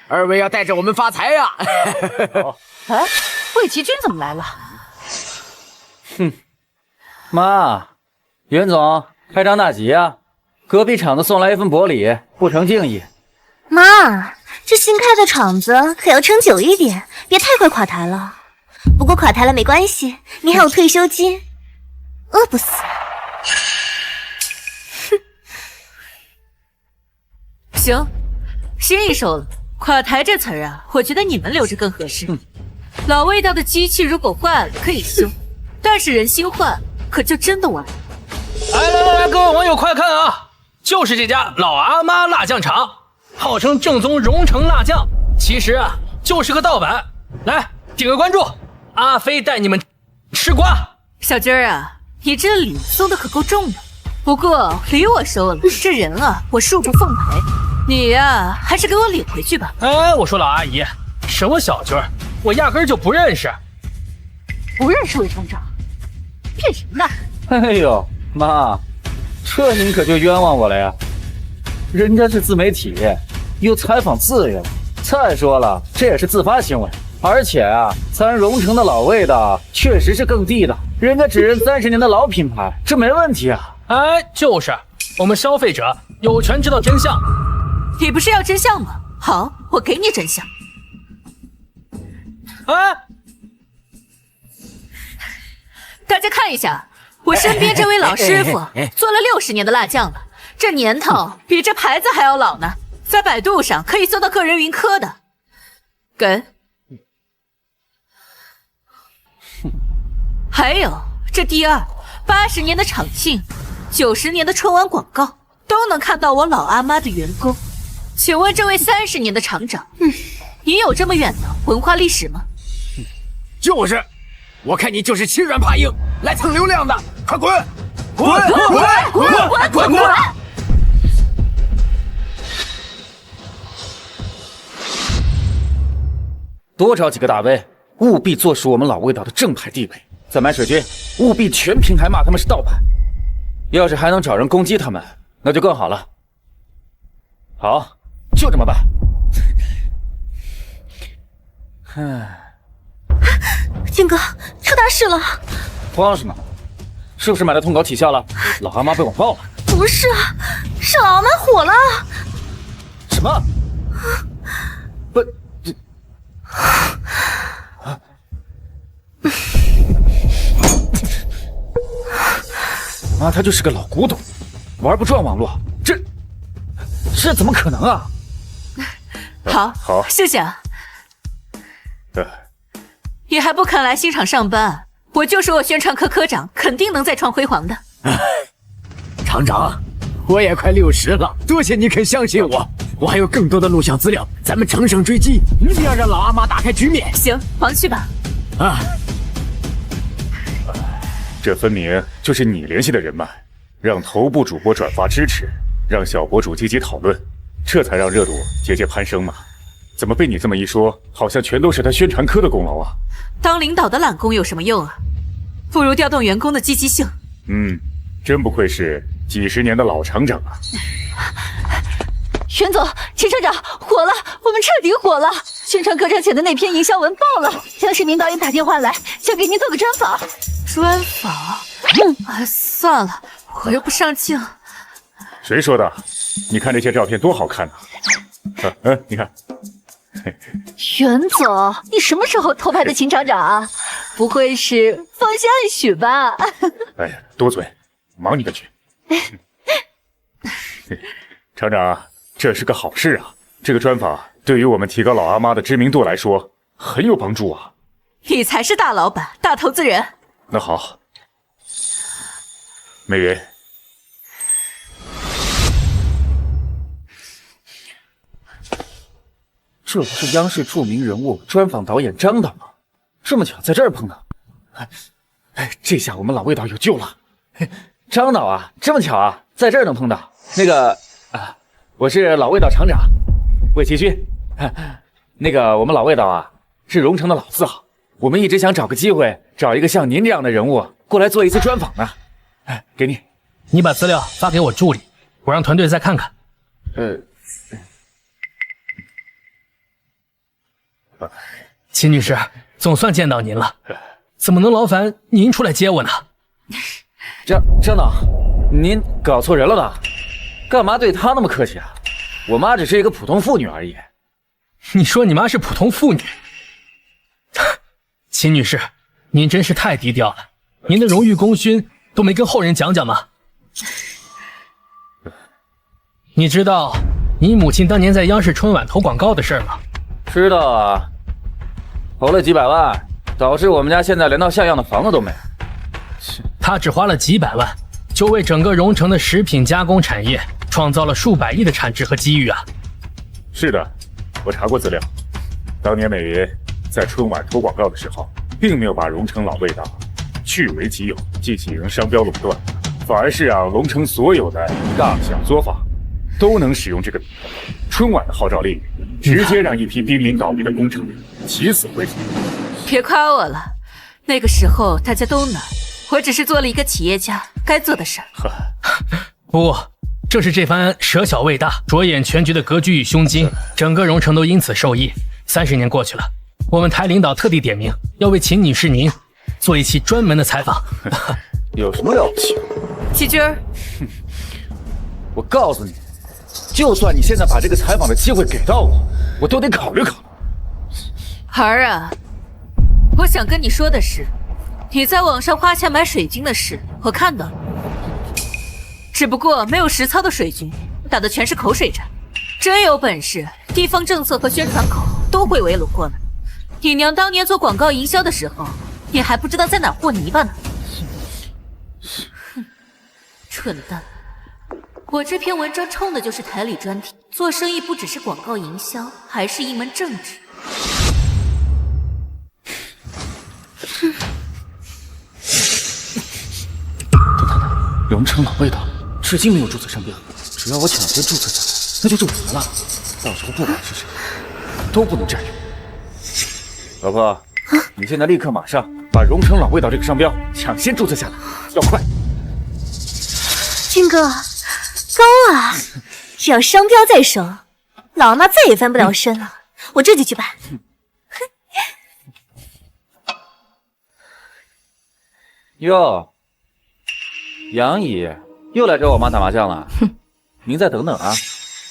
二位要带着我们发财呀！哎，魏奇君怎么来了？妈，袁总开张大吉啊！隔壁厂子送来一份薄礼，不成敬意。妈，这新开的厂子可要撑久一点，别太快垮台了。不过垮台了没关系，你还有退休金，饿不死。行，心意收了。垮台这词儿啊，我觉得你们留着更合适。老味道的机器如果坏了可以修，但是人心坏可就真的完了。来，各位网友快看啊！就是这家老阿妈辣酱厂，号称正宗荣城辣酱，其实啊就是个盗版。来点个关注，阿飞带你们吃瓜。小军儿啊，你这礼送的可够重的。不过礼我收了，这人啊我恕不奉陪。你呀，还是给我领回去吧。哎，我说老阿姨，什么小军儿，我压根就不认识。不认识魏厂长，骗谁呢？哎呦，妈，这您可就冤枉我了呀！人家是自媒体，有采访自由。再说了，这也是自发行为，而且啊，咱荣城的老味道确实是更地道，人家只认30年的老品牌，这没问题啊。哎，就是，我们消费者有权知道真相。你不是要真相吗？好，我给你真相。哎，大家看一下，我身边这位老师傅做了60年的辣酱了，这年头比这牌子还要老呢，在百度上可以搜到个人云科的。给。还有这第二，80年的厂庆，90年的春晚广告，都能看到我老阿妈的员工。请问这位30年的厂长，你有这么远的文化历史吗？就是，我看你就是欺软怕硬，来蹭流量的，快滚！滚！多找几个大 V， 务必坐实我们老味道的正牌地位。再买水军，务必全平台骂他们是盗版。要是还能找人攻击他们，那就更好了。好，就这么办。金哥，出大事了！慌什么？是不是买的通稿起效了？老阿妈被网爆了？不是啊，是老阿妈火了。什么？不，这……妈，他就是个老古董，玩不转网络，这怎么可能啊？好，谢谢啊。你还不肯来新厂上班，我就是我宣传科科长，肯定能再创辉煌的。厂长，我也快60了，多谢你肯相信我。我还有更多的录像资料，咱们乘胜追击，一定要让老阿妈打开局面。行，忙去吧。这分明就是你联系的人脉，让头部主播转发支持，让小博主积极讨论，这才让热度节节攀升嘛。怎么被你这么一说，好像全都是他宣传科的功劳啊？当领导的懒工有什么用啊？不如调动员工的积极性。真不愧是几十年的老厂长啊！袁总，陈厂长，火了，我们彻底火了！宣传歌唱前的那篇营销文爆了，江世明导演打电话来，想给您做个专访。专访？算了，我又不上镜。谁说的？你看这些照片多好看啊！你看。袁总，你什么时候偷拍的秦厂长啊？不会是芳心暗许吧？哎呀，多嘴，忙你的去。厂长，这是个好事啊！这个专访对于我们提高老阿妈的知名度来说很有帮助啊。你才是大老板、大投资人。那好，美云。这不是央视著名人物专访导演张导吗？这么巧在这儿碰到，这下我们老魏导有救了。张导啊，这么巧啊，在这儿能碰到。那个我是老魏导厂长魏奇勋。那个我们老魏导啊，是荣城的老字号，我们一直想找个机会，找一个像您这样的人物过来做一次专访呢。给你，你把资料发给我助理，我让团队再看看。秦女士，总算见到您了，怎么能劳烦您出来接我呢？张导，您搞错人了吧？干嘛对她那么客气啊？我妈只是一个普通妇女而已。你说你妈是普通妇女？秦女士，您真是太低调了，您的荣誉功勋都没跟后人讲讲吗？你知道你母亲当年在央视春晚投广告的事吗？知道啊，投了几百万，导致我们家现在连套像样的房子都没有。他只花了几百万，就为整个荣城的食品加工产业创造了数百亿的产值和机遇啊！是的，我查过资料，当年美云在春晚投广告的时候，并没有把荣城老味道据为己有，进行商标垄断，反而是让荣城所有的大小作坊都能使用这个品牌。春晚的号召力，直接让一批濒临倒闭的工厂起死回生。别夸我了，那个时候大家都难，我只是做了一个企业家该做的事儿。不，正是这番舍小为大、着眼全局的格局与胸襟，整个荣城都因此受益。30年过去了，我们台领导特地点名要为秦女士您做一期专门的采访。有什么了不起？齐军儿，我告诉你，就算你现在把这个采访的机会给到我，我都得考虑考虑。儿啊，我想跟你说的是，你在网上花钱买水军的事，我看到了。只不过没有实操的水军，打的全是口水战。真有本事，地方政策和宣传口都会围拢过来。你娘当年做广告营销的时候，你还不知道在哪和泥巴呢。哼，蠢蛋！我这篇文章冲的就是台里专题，做生意不只是广告营销，还是一门政治。董太太，荣城老味道至今没有注册商标，只要我抢先注册下来，那就注册了。到时候不管是谁，都不能占用。老婆，你现在立刻马上把荣城老味道这个商标抢先注册下来，要快！军哥，高啊！只要商标在手，老阿妈再也翻不了身了。我这就去办。哟，杨姨又来找我妈打麻将了。您再等等啊，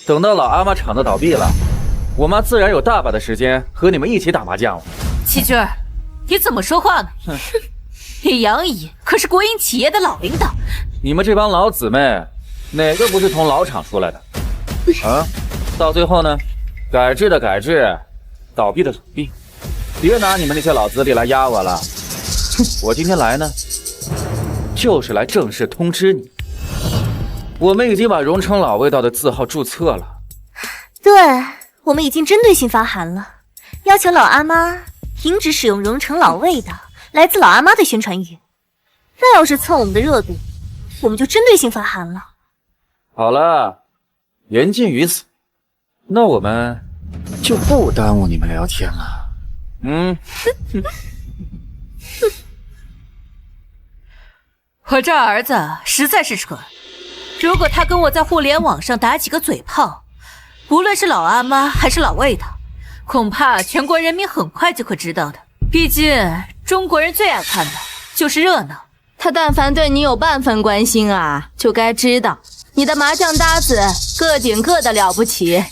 等到老阿妈厂子倒闭了，我妈自然有大把的时间和你们一起打麻将了。齐军儿，你怎么说话呢？你杨姨可是国营企业的老领导，你们这帮老姊妹，哪个不是从老厂出来的？啊，到最后呢，改制的改制，倒闭的倒闭，别拿你们那些老资历来压我了。我今天来呢，就是来正式通知你，我们已经把荣城老味道的字号注册了。对，我们已经针对性发函了，要求老阿妈停止使用荣城老味道来自老阿妈的宣传语。再要是蹭我们的热度，我们就针对性发函了。好了，言尽于此，那我们就不耽误你们聊天了。我这儿子实在是蠢，如果他跟我在互联网上打几个嘴炮，无论是老阿妈还是老魏的，恐怕全国人民很快就会知道的。毕竟中国人最爱看的就是热闹。他但凡对你有半分关心啊，就该知道你的麻将搭子个顶个的了不起。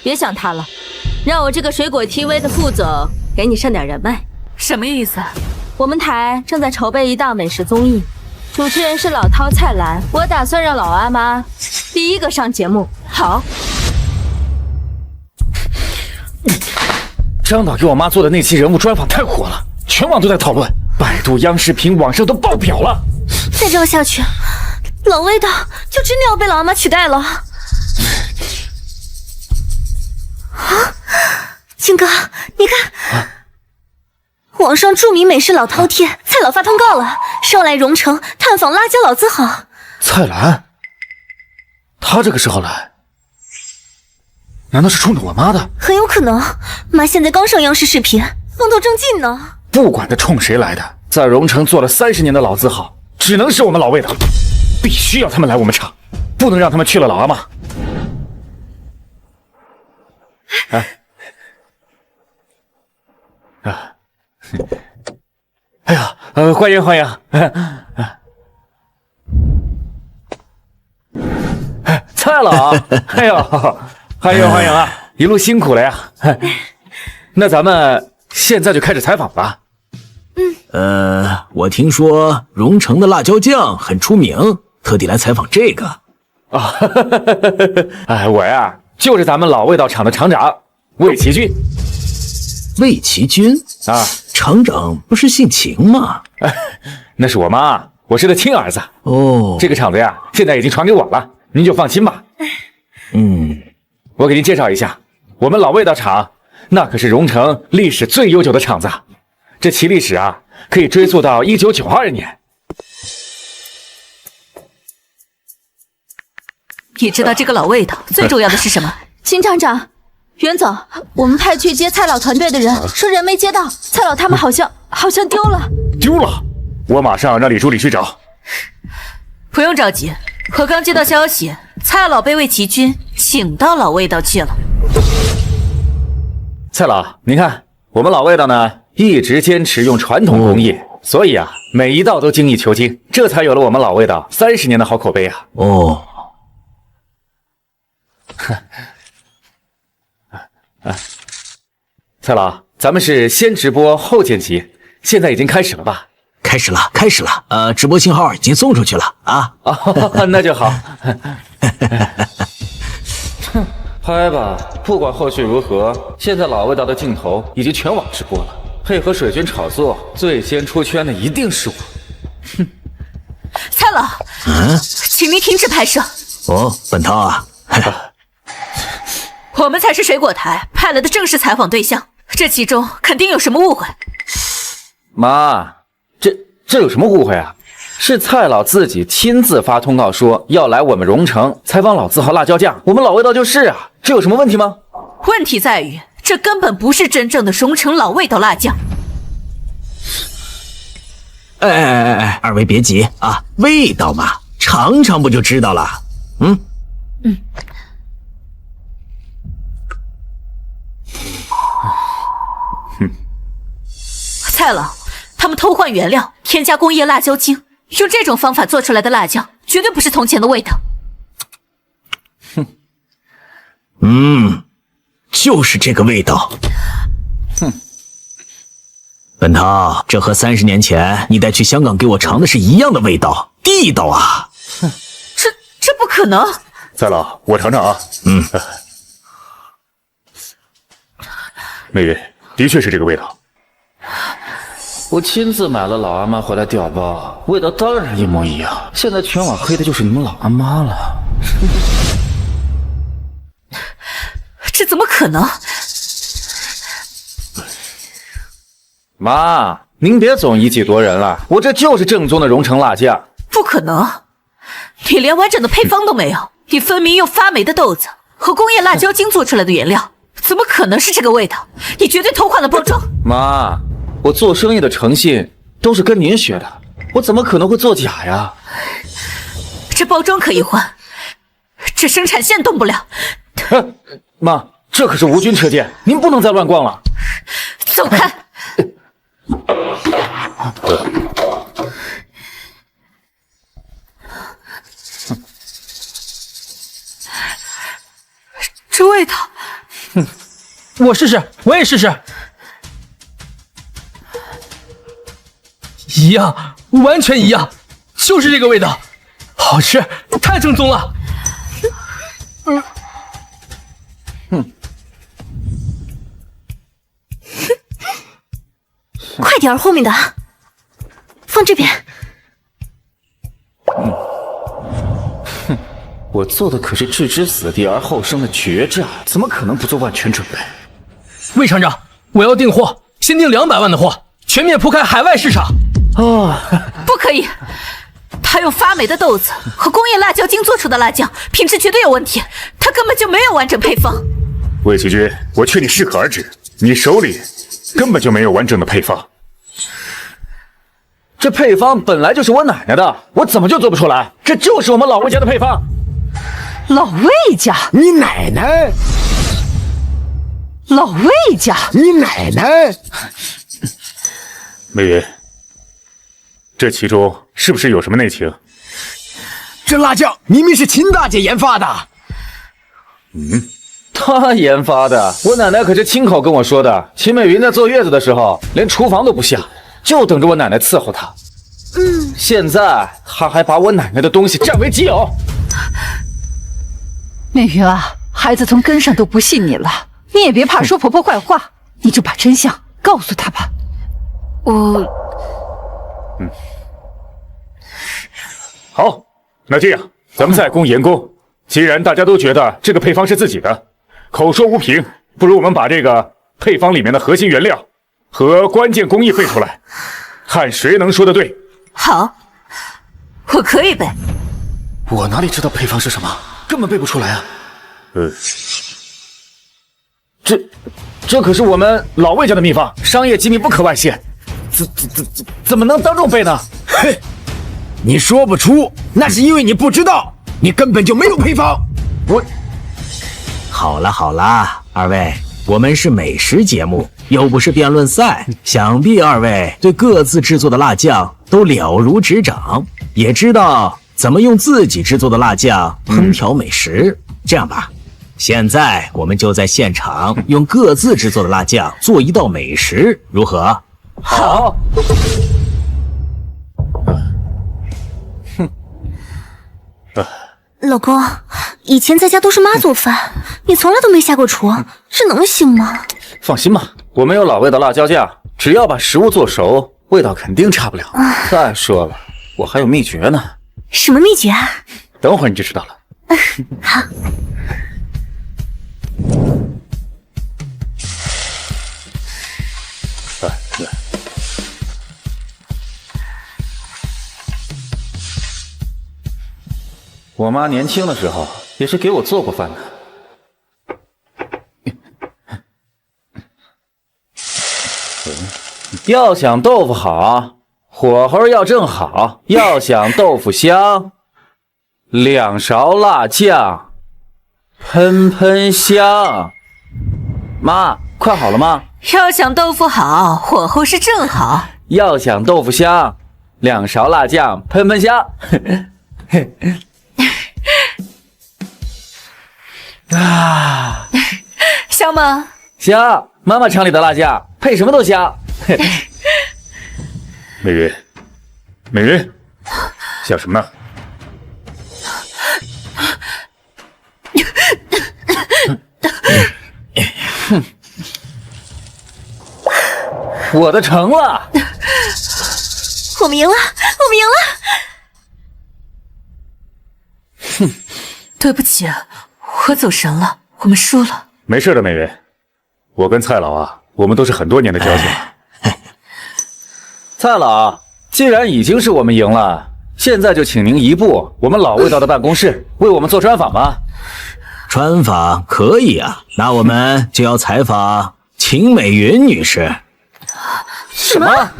别想他了，让我这个水果 TV 的副总给你剩点人脉。什么意思？我们台正在筹备一档美食综艺，主持人是老饕、蔡澜，我打算让老阿妈第一个上节目。好。张导给我妈做的那期人物专访太火了，全网都在讨论，百度、央视频、网上都爆表了。再这样下去，老味道就真的要被老阿妈取代了。啊，金哥，你看，网上著名美食老饕贴，蔡老发通告了，说来荣城探访辣椒老字号。蔡澜，他这个时候来，难道是冲着我妈的？很有可能，妈现在刚上央视视频，风头正劲呢。不管他冲谁来的，在荣城做了30年的老字号，只能是我们老味道，必须要他们来我们厂，不能让他们去了老阿妈。哎呀，欢迎欢迎！蔡老，哎呦，欢迎欢迎啊！一路辛苦了呀。那咱们现在就开始采访吧。我听说荣城的辣椒酱很出名，特地来采访这个。啊，哎，我呀就是咱们老味道厂的厂长魏奇军。魏奇军啊，厂长不是姓秦吗？那是我妈，我是他亲儿子。哦，这个厂子呀，现在已经传给我了，您就放心吧。我给您介绍一下，我们老味道厂那可是荣城历史最悠久的厂子，这其历史啊，可以追溯到1992年。你知道这个老味道最重要的是什么？秦厂长，袁总，我们派去接蔡老团队的人说人没接到，蔡老他们好像丢了。丢了？我马上让李助理去找。不用着急，我刚接到消息，蔡老被魏奇军请到老味道去了。蔡老，您看，我们老味道呢，一直坚持用传统工艺，所以啊，每一道都精益求精，这才有了我们老味道30年的好口碑啊。哦。蔡老，咱们是先直播后剪辑，现在已经开始了吧？开始了，直播信号已经送出去了啊！那就好。拍吧，不管后续如何，现在老味道的镜头已经全网直播了，配合水军炒作，最先出圈的一定是我。哼，蔡老，请您停止拍摄。哦，本涛啊，我们才是水果台派来的正式采访对象，这其中肯定有什么误会。妈，这有什么误会啊？是蔡老自己亲自发通告说要来我们荣城采访老字号辣椒酱，我们老味道就是啊，这有什么问题吗？问题在于这根本不是真正的荣城老味道辣酱。哎，二位别急啊，味道嘛，尝尝不就知道了。蔡老，他们偷换原料，添加工业辣椒精，用这种方法做出来的辣酱，绝对不是从前的味道。就是这个味道。本涛，这和30年前你带去香港给我尝的是一样的味道，地道啊！这不可能。蔡老，我尝尝啊。美人，的确是这个味道。我亲自买了老阿妈回来调包，味道当然一模一样。现在全网黑的就是你们老阿妈了。这怎么可能？妈，您别总以己夺人了，我这就是正宗的荣城辣酱。不可能，你连完整的配方都没有，你分明用发霉的豆子和工业辣椒精做出来的原料，怎么可能是这个味道？你绝对偷换了包装。妈，我做生意的诚信都是跟您学的，我怎么可能会作假呀？这包装可以换，这生产线动不了。妈，这可是无菌车间，您不能再乱逛了。走开！这味道，我试试，我也试试。一样，完全一样，就是这个味道，好吃，太正宗了。快点儿，后面的放这边。我做的可是置之死地而后生的决战，怎么可能不做万全准备？魏厂长，我要订货，先订200万的货，全面铺开海外市场。不可以！他用发霉的豆子和工业辣椒精做出的辣酱，品质绝对有问题。他根本就没有完整配方。魏奇君，我劝你适可而止，你手里根本就没有完整的配方。这配方本来就是我奶奶的，我怎么就做不出来？这就是我们老魏家的配方。老魏家？你奶奶？老魏家？你奶奶？美云，这其中是不是有什么内情？这辣酱明明是秦大姐研发的。她研发的，我奶奶可是亲口跟我说的。秦美云在坐月子的时候，连厨房都不下，就等着我奶奶伺候她。现在她还把我奶奶的东西占为己有。美云啊，孩子从根上都不信你了，你也别怕说婆婆坏话，你就把真相告诉她吧。好，那这样咱们再攻严攻。既然大家都觉得这个配方是自己的，口说无凭，不如我们把这个配方里面的核心原料和关键工艺背出来，看谁能说得对。好，我可以背。我哪里知道配方是什么，根本背不出来啊。这可是我们老魏家的秘方，商业机密不可外泄，怎么能当众背呢？嘿，你说不出，那是因为你不知道，你根本就没有配方。好了好了，二位，我们是美食节目，又不是辩论赛，想必二位对各自制作的辣酱都了如指掌，也知道怎么用自己制作的辣酱烹调美食。这样吧，现在我们就在现场用各自制作的辣酱做一道美食，如何？好。老公，以前在家都是妈做饭，你从来都没下过厨，这能行吗？放心吧，我们有老魏的辣椒酱，只要把食物做熟，味道肯定差不了。再说了，我还有秘诀呢。什么秘诀啊？等会儿你就知道了。好。我妈年轻的时候也是给我做过饭的。要想豆腐好，火候要正好；要想豆腐香，2勺辣酱，喷喷香。妈，快好了吗？要想豆腐好，火候是正好；要想豆腐香，2勺辣酱，喷喷香。啊，香吗？香，妈妈厂里的辣酱配什么都香。美云，美云，想什么呢？我的成了，我们赢了，我们赢了。哼，对不起，我走神了，我们输了。没事的，美云，我跟蔡老啊，我们都是很多年的交情。蔡老，既然已经是我们赢了，现在就请您移步我们老味道的办公室，为我们做专访吧。专访可以啊，那我们就要采访秦美云女士。什么？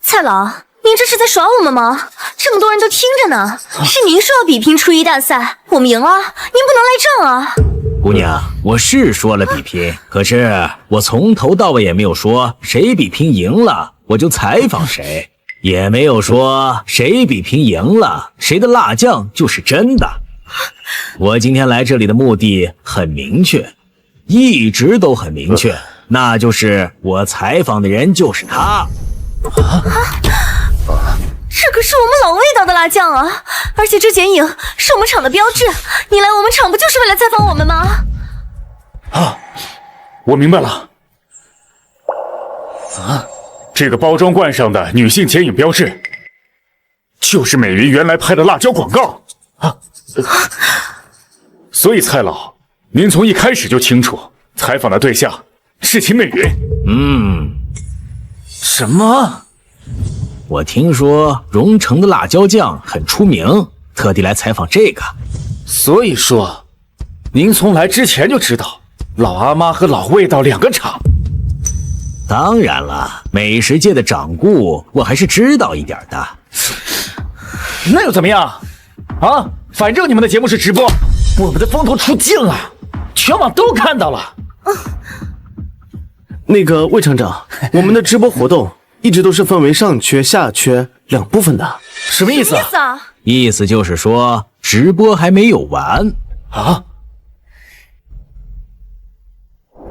蔡老，您这是在耍我们吗？这么多人都听着呢，是您说要比拼初一大赛，我们赢了，您不能赖账啊！姑娘，我是说了比拼，可是我从头到尾也没有说谁比拼赢了我就采访谁，也没有说谁比拼赢了谁的辣酱就是真的。我今天来这里的目的很明确，一直都很明确，那就是我采访的人就是他。这可是我们老味道的辣酱啊！而且这剪影是我们厂的标志，你来我们厂不就是为了采访我们吗？啊，我明白了。啊，这个包装罐上的女性剪影标志，就是美云原来拍的辣椒广告啊。所以蔡老，您从一开始就清楚采访的对象是秦美云。什么？我听说荣城的辣椒酱很出名，特地来采访这个。所以说，您从来之前就知道老阿妈和老味道两个厂。当然了，美食界的掌故我还是知道一点的。那又怎么样？啊，反正你们的节目是直播，我们的风头出尽了，全网都看到了。那个魏厂长，我们的直播活动一直都是分为上缺下缺两部分的。什么意思啊？意思就是说直播还没有完啊。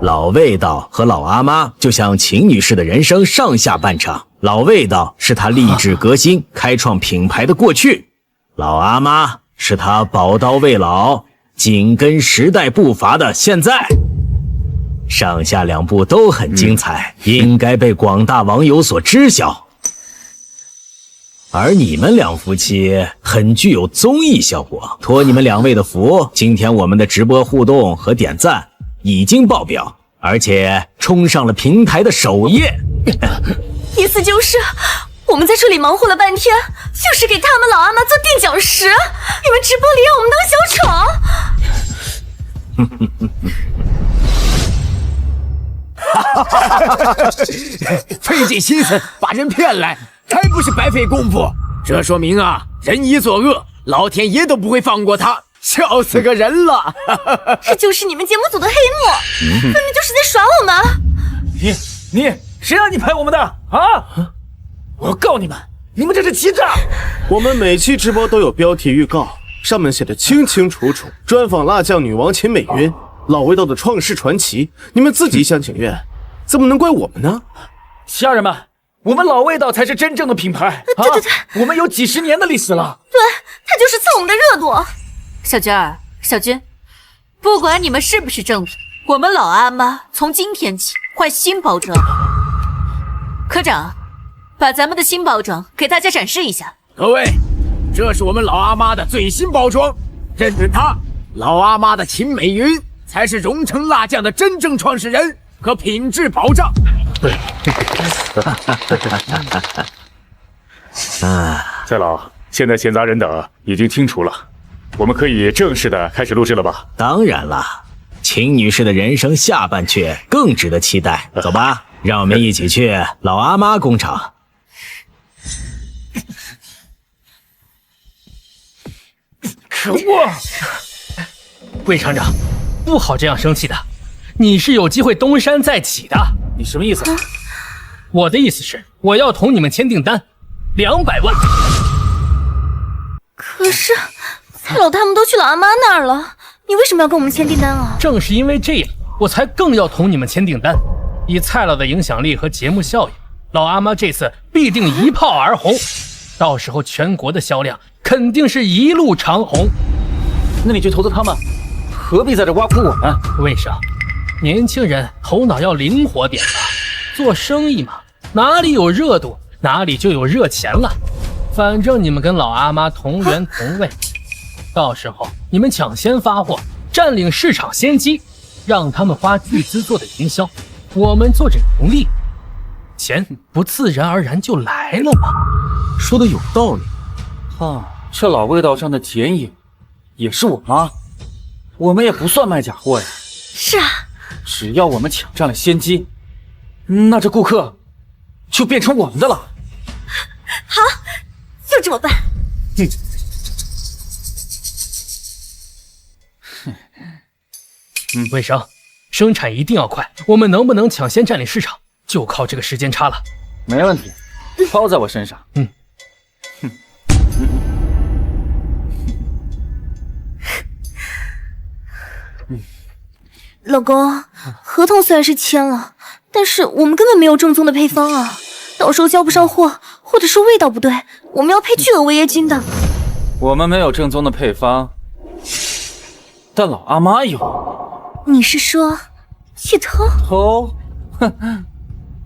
老味道和老阿妈就像秦女士的人生上下半场，老味道是她励志革新、开创品牌的过去，老阿妈是她宝刀未老、紧跟时代步伐的现在。上下两部都很精彩，应该被广大网友所知晓。而你们两夫妻很具有综艺效果，托你们两位的福，今天我们的直播互动和点赞已经爆表，而且冲上了平台的首页。意思就是我们在这里忙活了半天，就是给他们老阿妈做垫脚石，你们直播里让我们当小丑。费尽心思把人骗来，才不是白费功夫。这说明啊，人一作恶，老天爷都不会放过他，笑死个人了。这就是你们节目组的黑幕，分明就是在耍我们。你谁让你拍我们的啊？我要告你们，你们这是欺诈！我们每期直播都有标题预告，上面写的清清楚楚，专访辣酱女王秦美云，老味道的创世传奇。你们自己想情愿，怎么能怪我们呢？家人们，我们老味道才是真正的品牌。对，我们有几十年的历史了。对，他就是蹭我们的热度。小娟儿、小军，不管你们是不是正品，我们老阿妈从今天起换新包装。科长，把咱们的新包装给大家展示一下。各位，这是我们老阿妈的最新包装，认准她，老阿妈的秦美云才是荣城辣酱的真正创始人和品质保障。蔡老，现在闲杂人等已经清除了，我们可以正式的开始录制了吧？当然了，秦女士的人生下半阙更值得期待。走吧，让我们一起去老阿妈工厂。可恶！魏厂长，不好这样生气的，你是有机会东山再起的。你什么意思？我的意思是，我要同你们签订单，200万。可是蔡老他们都去老阿妈那儿了，你为什么要跟我们签订单啊？正是因为这样，我才更要同你们签订单。以蔡老的影响力和节目效应，老阿妈这次必定一炮而红，到时候全国的销量肯定是一路长红。那你去投资他们，何必在这挖苦我们？为啥？年轻人头脑要灵活点吧，做生意嘛，哪里有热度，哪里就有热钱了。反正你们跟老阿妈同源同位，到时候你们抢先发货，占领市场先机，让他们花巨资做的营销，我们做着盈利，钱不自然而然就来了吗？说的有道理。这老味道上的剪影也是我妈，我们也不算卖假货呀。是啊，只要我们抢占了先机，那这顾客就变成我们的了。好，就这么办。魏生，生产一定要快，我们能不能抢先占领市场，就靠这个时间差了。没问题，包在我身上。老公，合同虽然是签了，但是我们根本没有正宗的配方啊，到时候交不上货，或者说味道不对，我们要赔巨额违约金的。我们没有正宗的配方，但老阿妈有。你是说去偷？偷？哼，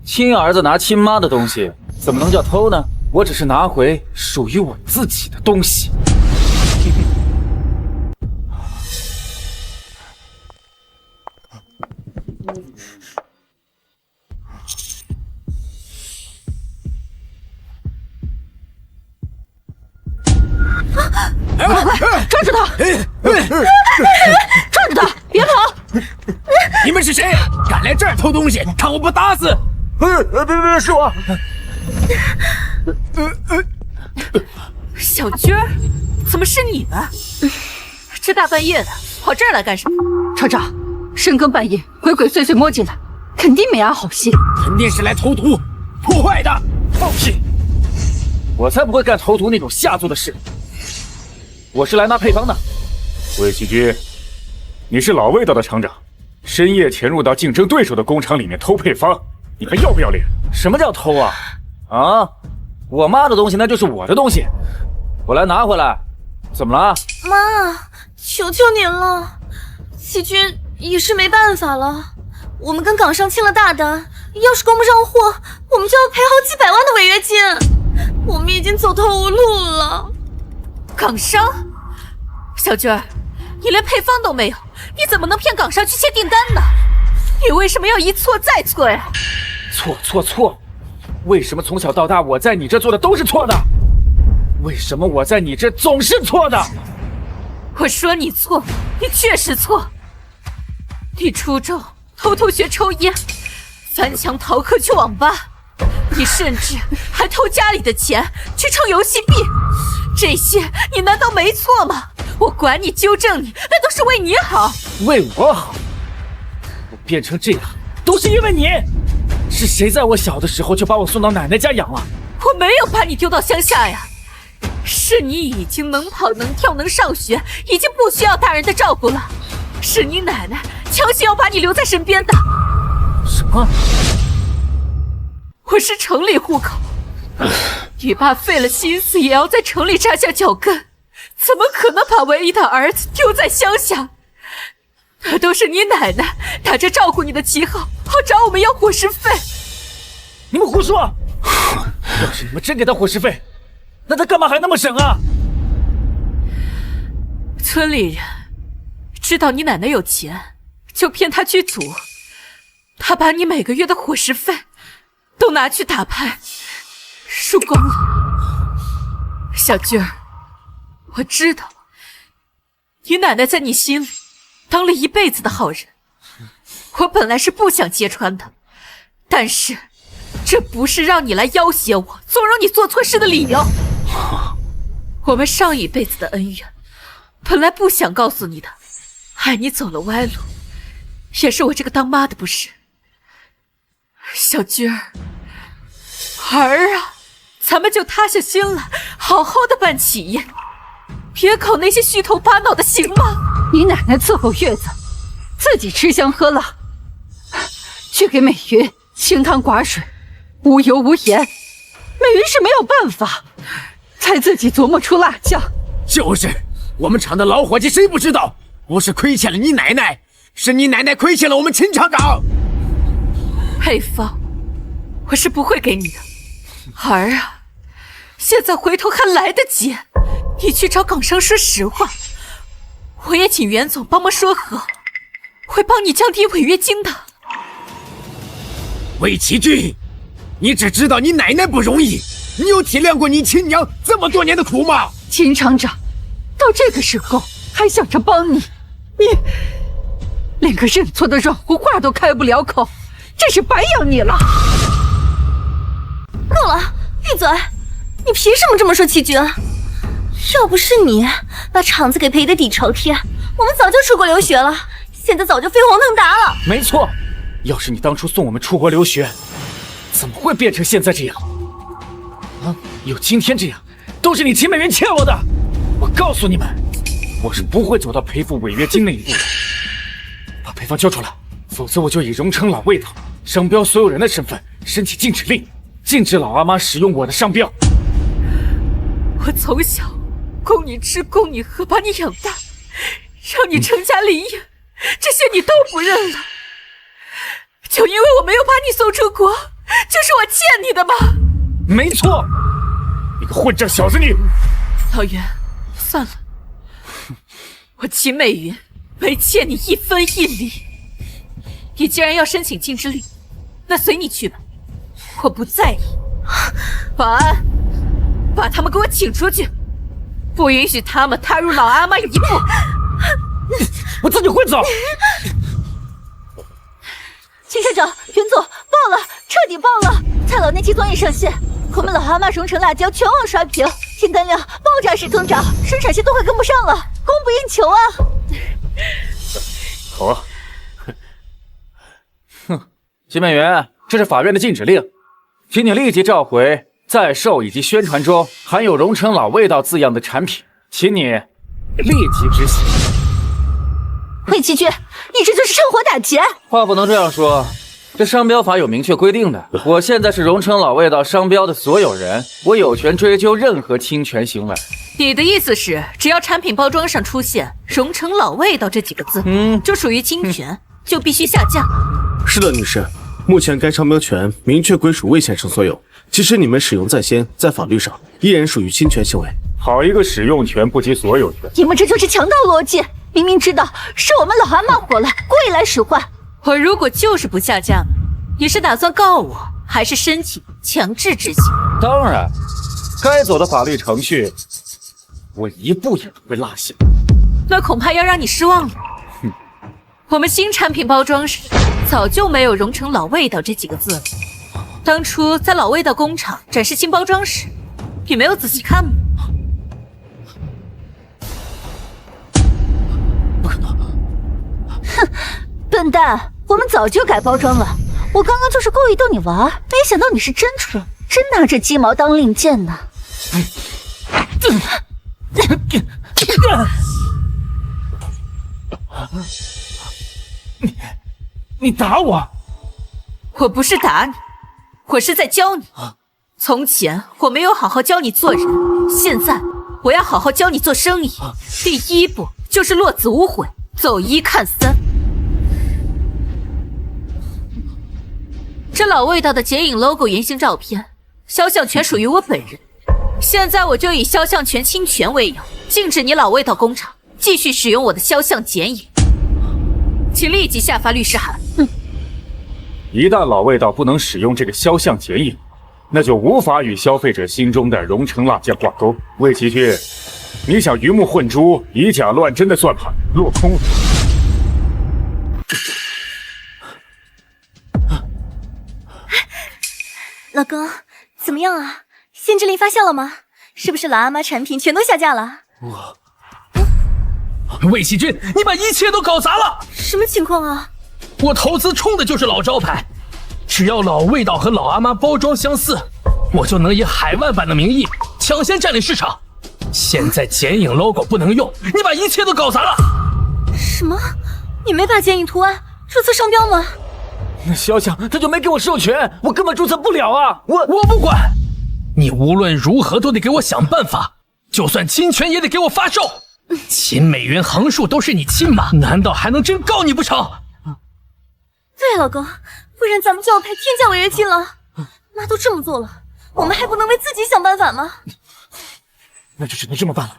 亲儿子拿亲妈的东西，怎么能叫偷呢？我只是拿回属于我自己的东西。抓住他！抓住他！别跑！你们是谁？敢来这儿偷东西，看我不打死！别，是我。小军儿，怎么是你们？这大半夜的跑这儿来干什么？厂长，深更半夜鬼鬼祟祟摸进来，肯定没安好心，肯定是来投毒破坏的。放屁！我才不会干投毒那种下作的事。我是来拿配方的。魏奇君，你是老味道的厂长，深夜潜入到竞争对手的工厂里面偷配方，你还要不要脸？什么叫偷啊？啊，我妈的东西那就是我的东西，我来拿回来，怎么了？妈，求求您了，齐军也是没办法了，我们跟港商签了大单，要是供不上货，我们就要赔好几百万的违约金，我们已经走投无路了。港商？小军儿，你连配方都没有，你怎么能骗港商去签订单呢？你为什么要一错再错呀？错！为什么从小到大我在你这做的都是错的？为什么我在你这总是错的？我说你错，你确实错。你初中偷偷学抽烟，翻墙逃课去网吧，你甚至还偷家里的钱去抽游戏币，这些你难道没错吗？我管你纠正你，那都是为你好。为我好？我变成这样都是因为你。是谁在我小的时候就把我送到奶奶家养了？我没有把你丢到乡下呀，是你已经能跑能跳能上学，已经不需要大人的照顾了，是你奶奶强行要把你留在身边的。什么？我是城里户口，你爸费了心思也要在城里扎下脚跟，怎么可能把唯一的儿子丢在乡下？那都是你奶奶打着照顾你的旗号，好找我们要伙食费。你们胡说！要是你们真给他伙食费，那他干嘛还那么省啊？村里人知道你奶奶有钱，就骗他去赌，他把你每个月的伙食费都拿去打牌，输光了。小军儿，我知道你奶奶在你心里当了一辈子的好人，我本来是不想揭穿的，但是这不是让你来要挟我、纵容你做错事的理由。我们上一辈子的恩怨，本来不想告诉你的，害你走了歪路，也是我这个当妈的不是。小军儿，儿啊，咱们就踏下心来，好好的办企业，别搞那些虚头巴脑的，行吗？你奶奶伺候月子，自己吃香喝辣，去给美云清汤寡水，无油无盐，美云是没有办法，才自己琢磨出辣酱。就是，我们厂的老伙计谁不知道？不是亏欠了你奶奶，是你奶奶亏欠了我们秦厂长。配方，我是不会给你的，儿啊，现在回头还来得及，你去找港商说实话。我也请袁总帮忙说和，会帮你降低违约金的。魏奇君，你只知道你奶奶不容易，你有体谅过你亲娘这么多年的苦吗？秦厂长，到这个时候还想着帮你，你连个认错的软乎话都开不了口，真是白养你了。够了，闭嘴！你凭什么这么说齐军？要不是你把厂子给赔得底朝天，我们早就出国留学了，现在早就飞黄腾达了。没错，要是你当初送我们出国留学，怎么会变成现在这样？啊，有今天这样，都是你秦美云欠我的。我告诉你们，我是不会走到赔付违约金那一步的。把配方交出来，否则我就以荣成老味道商标所有人的身份申请禁止令，禁止老阿妈使用我的商标。我从小供你吃供你喝，把你养大，让你成家立业，这些你都不认了，就因为我没有把你送出国，就是我欠你的吗？没错，你个混账小子你！老袁，算了，我秦美云没欠你一分一厘。你既然要申请禁止令，那随你去吧，我不在意。保安，把他们给我请出去，不允许他们踏入老阿妈一步。我自己会走。秦社长，云总，爆了，彻底爆了！蔡老那期综艺上线，我们老阿妈荣成辣椒全网刷屏，订单量爆炸式增长，生产线都快跟不上了，供不应求啊！好啊。哼，秦美云，这是法院的禁止令，请你立即召回在售以及宣传中含有荣成老味道字样的产品，请你立即执行。魏奇军，你这就是趁火打劫！话不能这样说，这商标法有明确规定的。我现在是荣成老味道商标的所有人，我有权追究任何侵权行为。你的意思是，只要产品包装上出现“荣成老味道”这几个字，就属于侵权，就必须下架。是的，女士，目前该商标权明确归属魏先生所有，即使你们使用在先，在法律上依然属于侵权行为。好一个使用权不及所有权！你们这就是强盗逻辑，明明知道是我们老阿妈火了，故意来使唤。我如果就是不下架呢？你是打算告我，还是申请强制执行？当然，该走的法律程序，我一步也不会落下。那恐怕要让你失望了。我们新产品包装时早就没有“荣成老味道”这几个字了。当初在老味道工厂展示新包装时，你没有仔细看吗？不可能！哼，笨蛋，我们早就改包装了。我刚刚就是故意逗你玩，没想到你是真蠢，真拿着鸡毛当令箭呢。你打我？我不是打你，我是在教你。从前我没有好好教你做人，现在我要好好教你做生意。第一步就是落子无悔，走一看三。这老味道的剪影 logo 原型照片，肖像权属于我本人。现在我就以肖像权侵权为由，禁止你老味道工厂继续使用我的肖像剪影，请立即下发律师函。一旦老味道不能使用这个肖像剪影，那就无法与消费者心中的荣成辣酱挂钩。魏奇军，你想鱼目混珠、以假乱真的算盘落空了。老公，怎么样啊？限制令发酵了吗？是不是老阿妈产品全都下架了？魏奇军，你把一切都搞砸了！什么情况啊？我投资冲的就是老招牌，只要老味道和老阿妈包装相似，我就能以海外版的名义抢先占领市场。现在剪影 logo 不能用，你把一切都搞砸了！什么？你没把剪影图案注册商标吗？那肖像他就没给我授权，我根本注册不了啊！我不管，你无论如何都得给我想办法，就算侵权也得给我发售。秦美云、横竖都是你亲妈，难道还能真告你不成？对，老公，不然咱们就要赔天价违约金了。妈都这么做了，我们还不能为自己想办法吗？那就只能这么办了。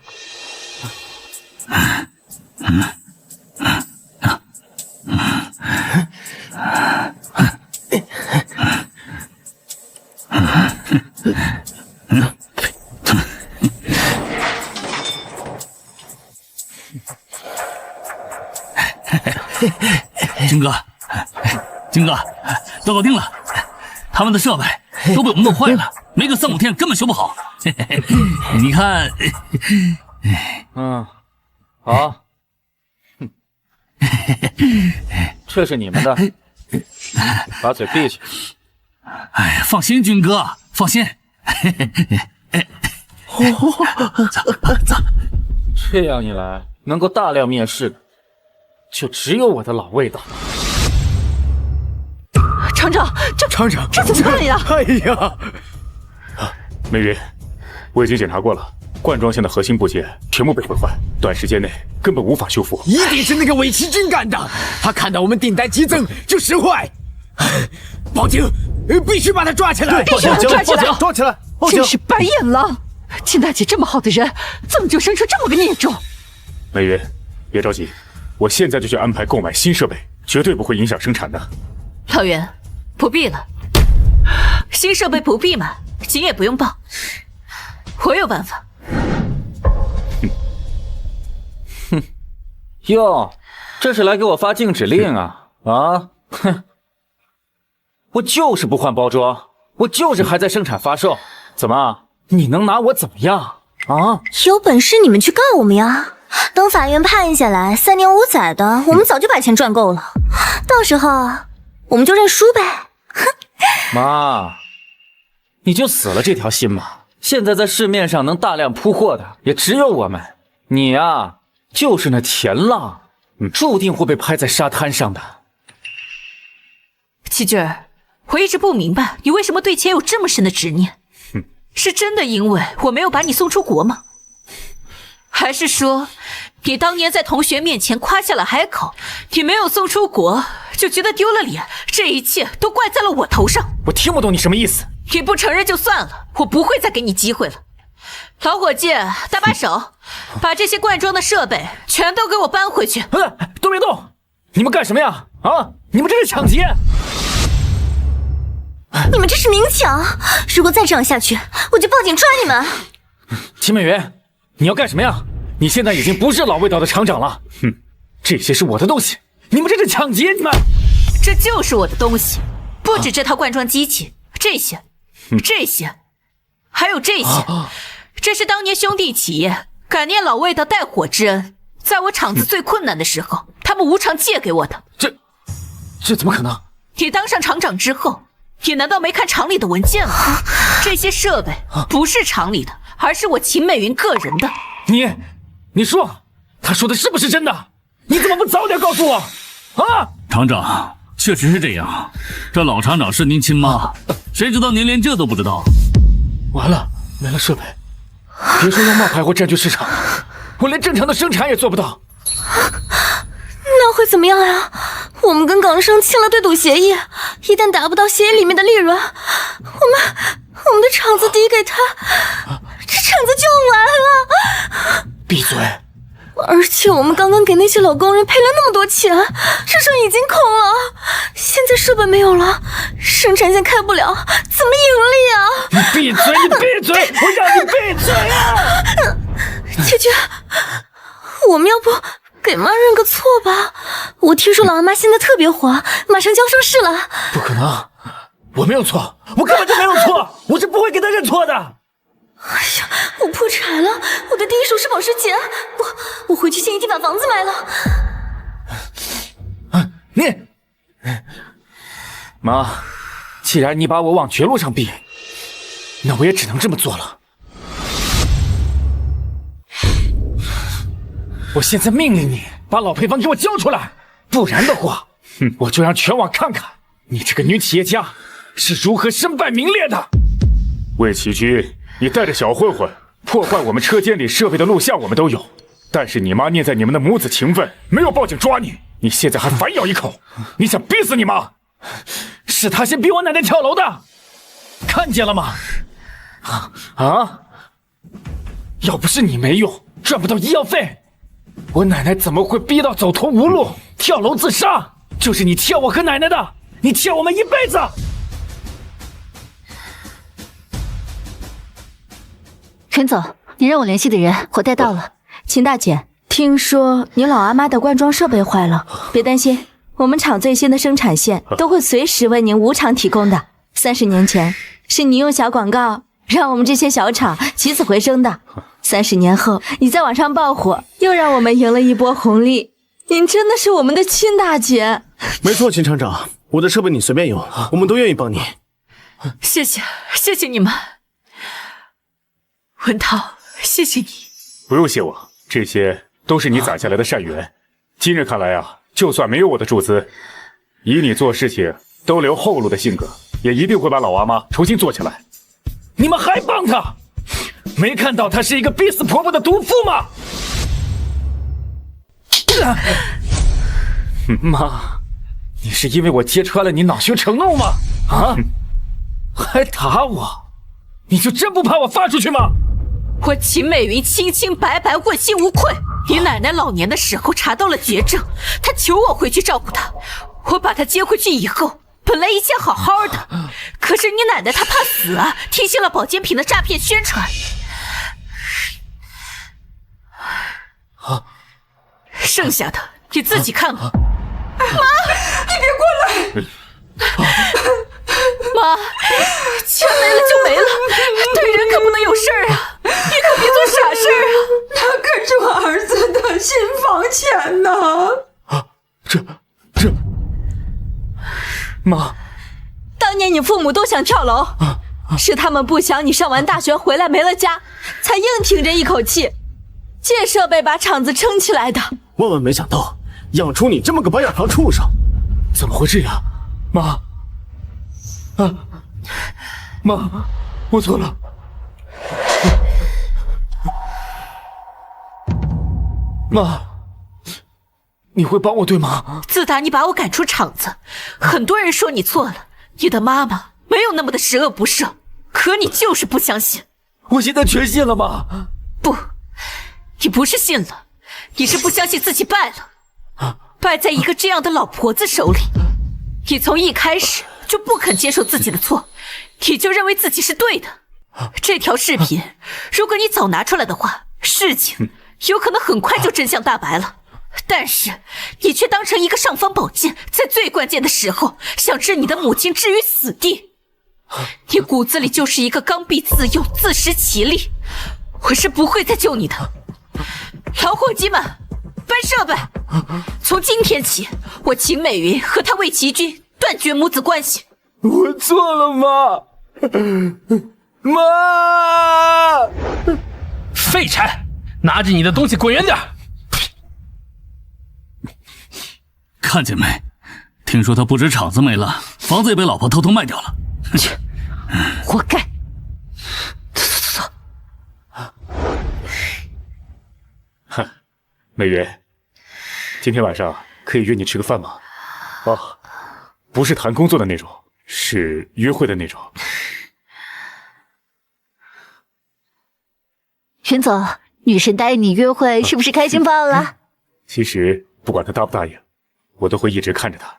金哥，都搞定了，他们的设备都被我们弄坏了，没个3-5天根本修不好。你看，好，这是你们的，把嘴闭去。哎，放心，军哥，放心。这样一来，能够大量面试的，就只有我的老味道。厂长，这怎么办呀？哎呀，美云，我已经检查过了，灌装线的核心部件全部被毁坏，短时间内根本无法修复。一定是那个韦奇君干的，他看到我们订单激增就使坏。报警！必须把他抓起来！必须把他抓起来！抓起来！真是白眼了！秦大姐这么好的人，怎么就生出这么个孽种？美云，别着急，我现在就去安排购买新设备，绝对不会影响生产的。老袁，不必了，新设备不必买，警也不用报，我有办法。哼，哟，这是来给我发禁止令啊！啊，哼，我就是不换包装，我就是还在生产发售，怎么？你能拿我怎么样啊？有本事你们去告我们呀！等法院判下来3年5载的，我们早就把钱赚够了，到时候我们就认输呗。哼！妈，你就死了这条心吧。现在在市面上能大量铺货的也只有我们，你呀，就是那田浪，注定会被拍在沙滩上的。七军儿，我一直不明白你为什么对钱有这么深的执念。是真的因为我没有把你送出国吗？还是说，你当年在同学面前夸下了海口，你没有送出国就觉得丢了脸，这一切都怪在了我头上？我听不懂你什么意思。你不承认就算了，我不会再给你机会了。老伙计，搭把手，把这些灌装的设备全都给我搬回去。都别动！你们干什么呀？啊！你们这是抢劫！你们这是明抢！如果再这样下去，我就报警抓你们！秦美云，你要干什么呀？你现在已经不是老味道的厂长了。哼，这些是我的东西，你们这是抢劫！你们，这就是我的东西，不止这套灌装机器，这些，还有这些，这是当年兄弟企业感念老味道带火之恩，在我厂子最困难的时候，他们无偿借给我的。这怎么可能？你当上厂长之后，你难道没看厂里的文件吗？这些设备不是厂里的，而是我秦美云个人的。你说，他说的是不是真的？你怎么不早点告诉我？啊！厂长，确实是这样。这老厂长是您亲妈，谁知道您连这都不知道？完了，没了设备，别说用冒牌货占据市场，我连正常的生产也做不到。那会怎么样呀？我们跟港商签了对赌协议，一旦达不到协议里面的利润，我们的厂子抵给他，这厂子就完了。闭嘴！而且我们刚刚给那些老工人赔了那么多钱，市场已经空了，现在设备没有了，生产线开不了，怎么盈利啊？你闭嘴！你闭嘴！我让你闭嘴啊！姐姐，我们要不给妈认个错吧？我听说老阿妈现在特别火，马上就要上市了。不可能，我没有错，我根本就没有错，我是不会给她认错的。哎呀，我破产了，我的第一手是保时捷，我回去现一地把房子买了。妈，既然你把我往绝路上逼，那我也只能这么做了。我现在命令你把老配方给我交出来，不然的话，我就让全网看看你这个女企业家是如何身败名裂的。魏奇君，你带着小混混破坏我们车间里设备的录像我们都有，但是你妈念在你们的母子情分，没有报警抓你，你现在还反咬一口，你想逼死你妈？是他先逼我奶奶跳楼的，看见了吗？啊！要不是你没用，赚不到医药费，我奶奶怎么会逼到走投无路跳楼自杀？就是你欠我和奶奶的，你欠我们一辈子。陈总，你让我联系的人我带到了。秦大姐，听说你老阿妈的灌装设备坏了，别担心，我们厂最新的生产线都会随时为您无偿提供的。30年前是你用小广告让我们这些小厂起死回生的。30年后，你在网上爆火，又让我们赢了一波红利。您真的是我们的亲大姐。没错，秦厂长，我的设备你随便用，我们都愿意帮你。谢谢你们，文涛，谢谢你。不用谢我，这些都是你攒下来的善缘。今日看来啊，就算没有我的注资，以你做事情都留后路的性格，也一定会把老阿妈重新做起来。你们还帮他？没看到他是一个逼死婆婆的毒妇吗？妈，你是因为我揭穿了你恼羞成怒吗？啊？还打我？你就真不怕我发出去吗？我秦美云清清白白，问心无愧。你奶奶老年的时候查到了绝症，她求我回去照顾她。我把她接回去以后，本来一切好好的，可是你奶奶她怕死啊，听信了保健品的诈骗宣传。剩下的你自己看吧。妈，你别过来！妈，钱没了就没了，对人可不能有事儿啊！你可别做傻事儿啊！那可是我儿子的新房钱呢！这，妈，当年你父母都想跳楼，是他们不想你上完大学回来没了家，才硬挺着一口气，借设备把厂子撑起来的。万万没想到，养出你这么个白眼狼畜生！怎么会这样？妈，妈，我错了。妈，你会帮我对吗？自打你把我赶出厂子，很多人说你错了，你的妈妈没有那么的十恶不赦，可你就是不相信。我现在全信了吗？不，你不是信了，你是不相信自己败了，败在一个这样的老婆子手里。你从一开始就不肯接受自己的错，你就认为自己是对的。这条视频，如果你早拿出来的话，事情有可能很快就真相大白了。但是你却当成一个尚方宝剑，在最关键的时候想置你的母亲置于死地。你骨子里就是一个刚愎自用、自食其力。我是不会再救你的。老伙计们，搬设备！从今天起，我秦美云和他魏奇君断绝母子关系。我错了，妈，妈！废柴，拿着你的东西滚远点！看见没？听说他不止厂子没了，房子也被老婆偷偷卖掉了。切，活该！走。哼，美云，今天晚上可以约你吃个饭吗？哦，不是谈工作的那种，是约会的那种。云总，女神答应你约会，是不是开心爆了？其实不管她答不答应，我都会一直看着她。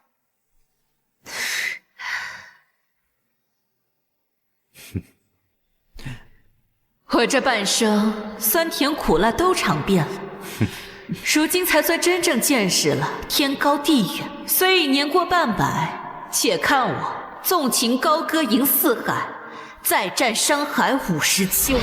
我这半生酸甜苦辣都尝遍了，如今才算真正见识了天高地远。虽已年过半百，且看我纵情高歌迎四海，再战山海50秋。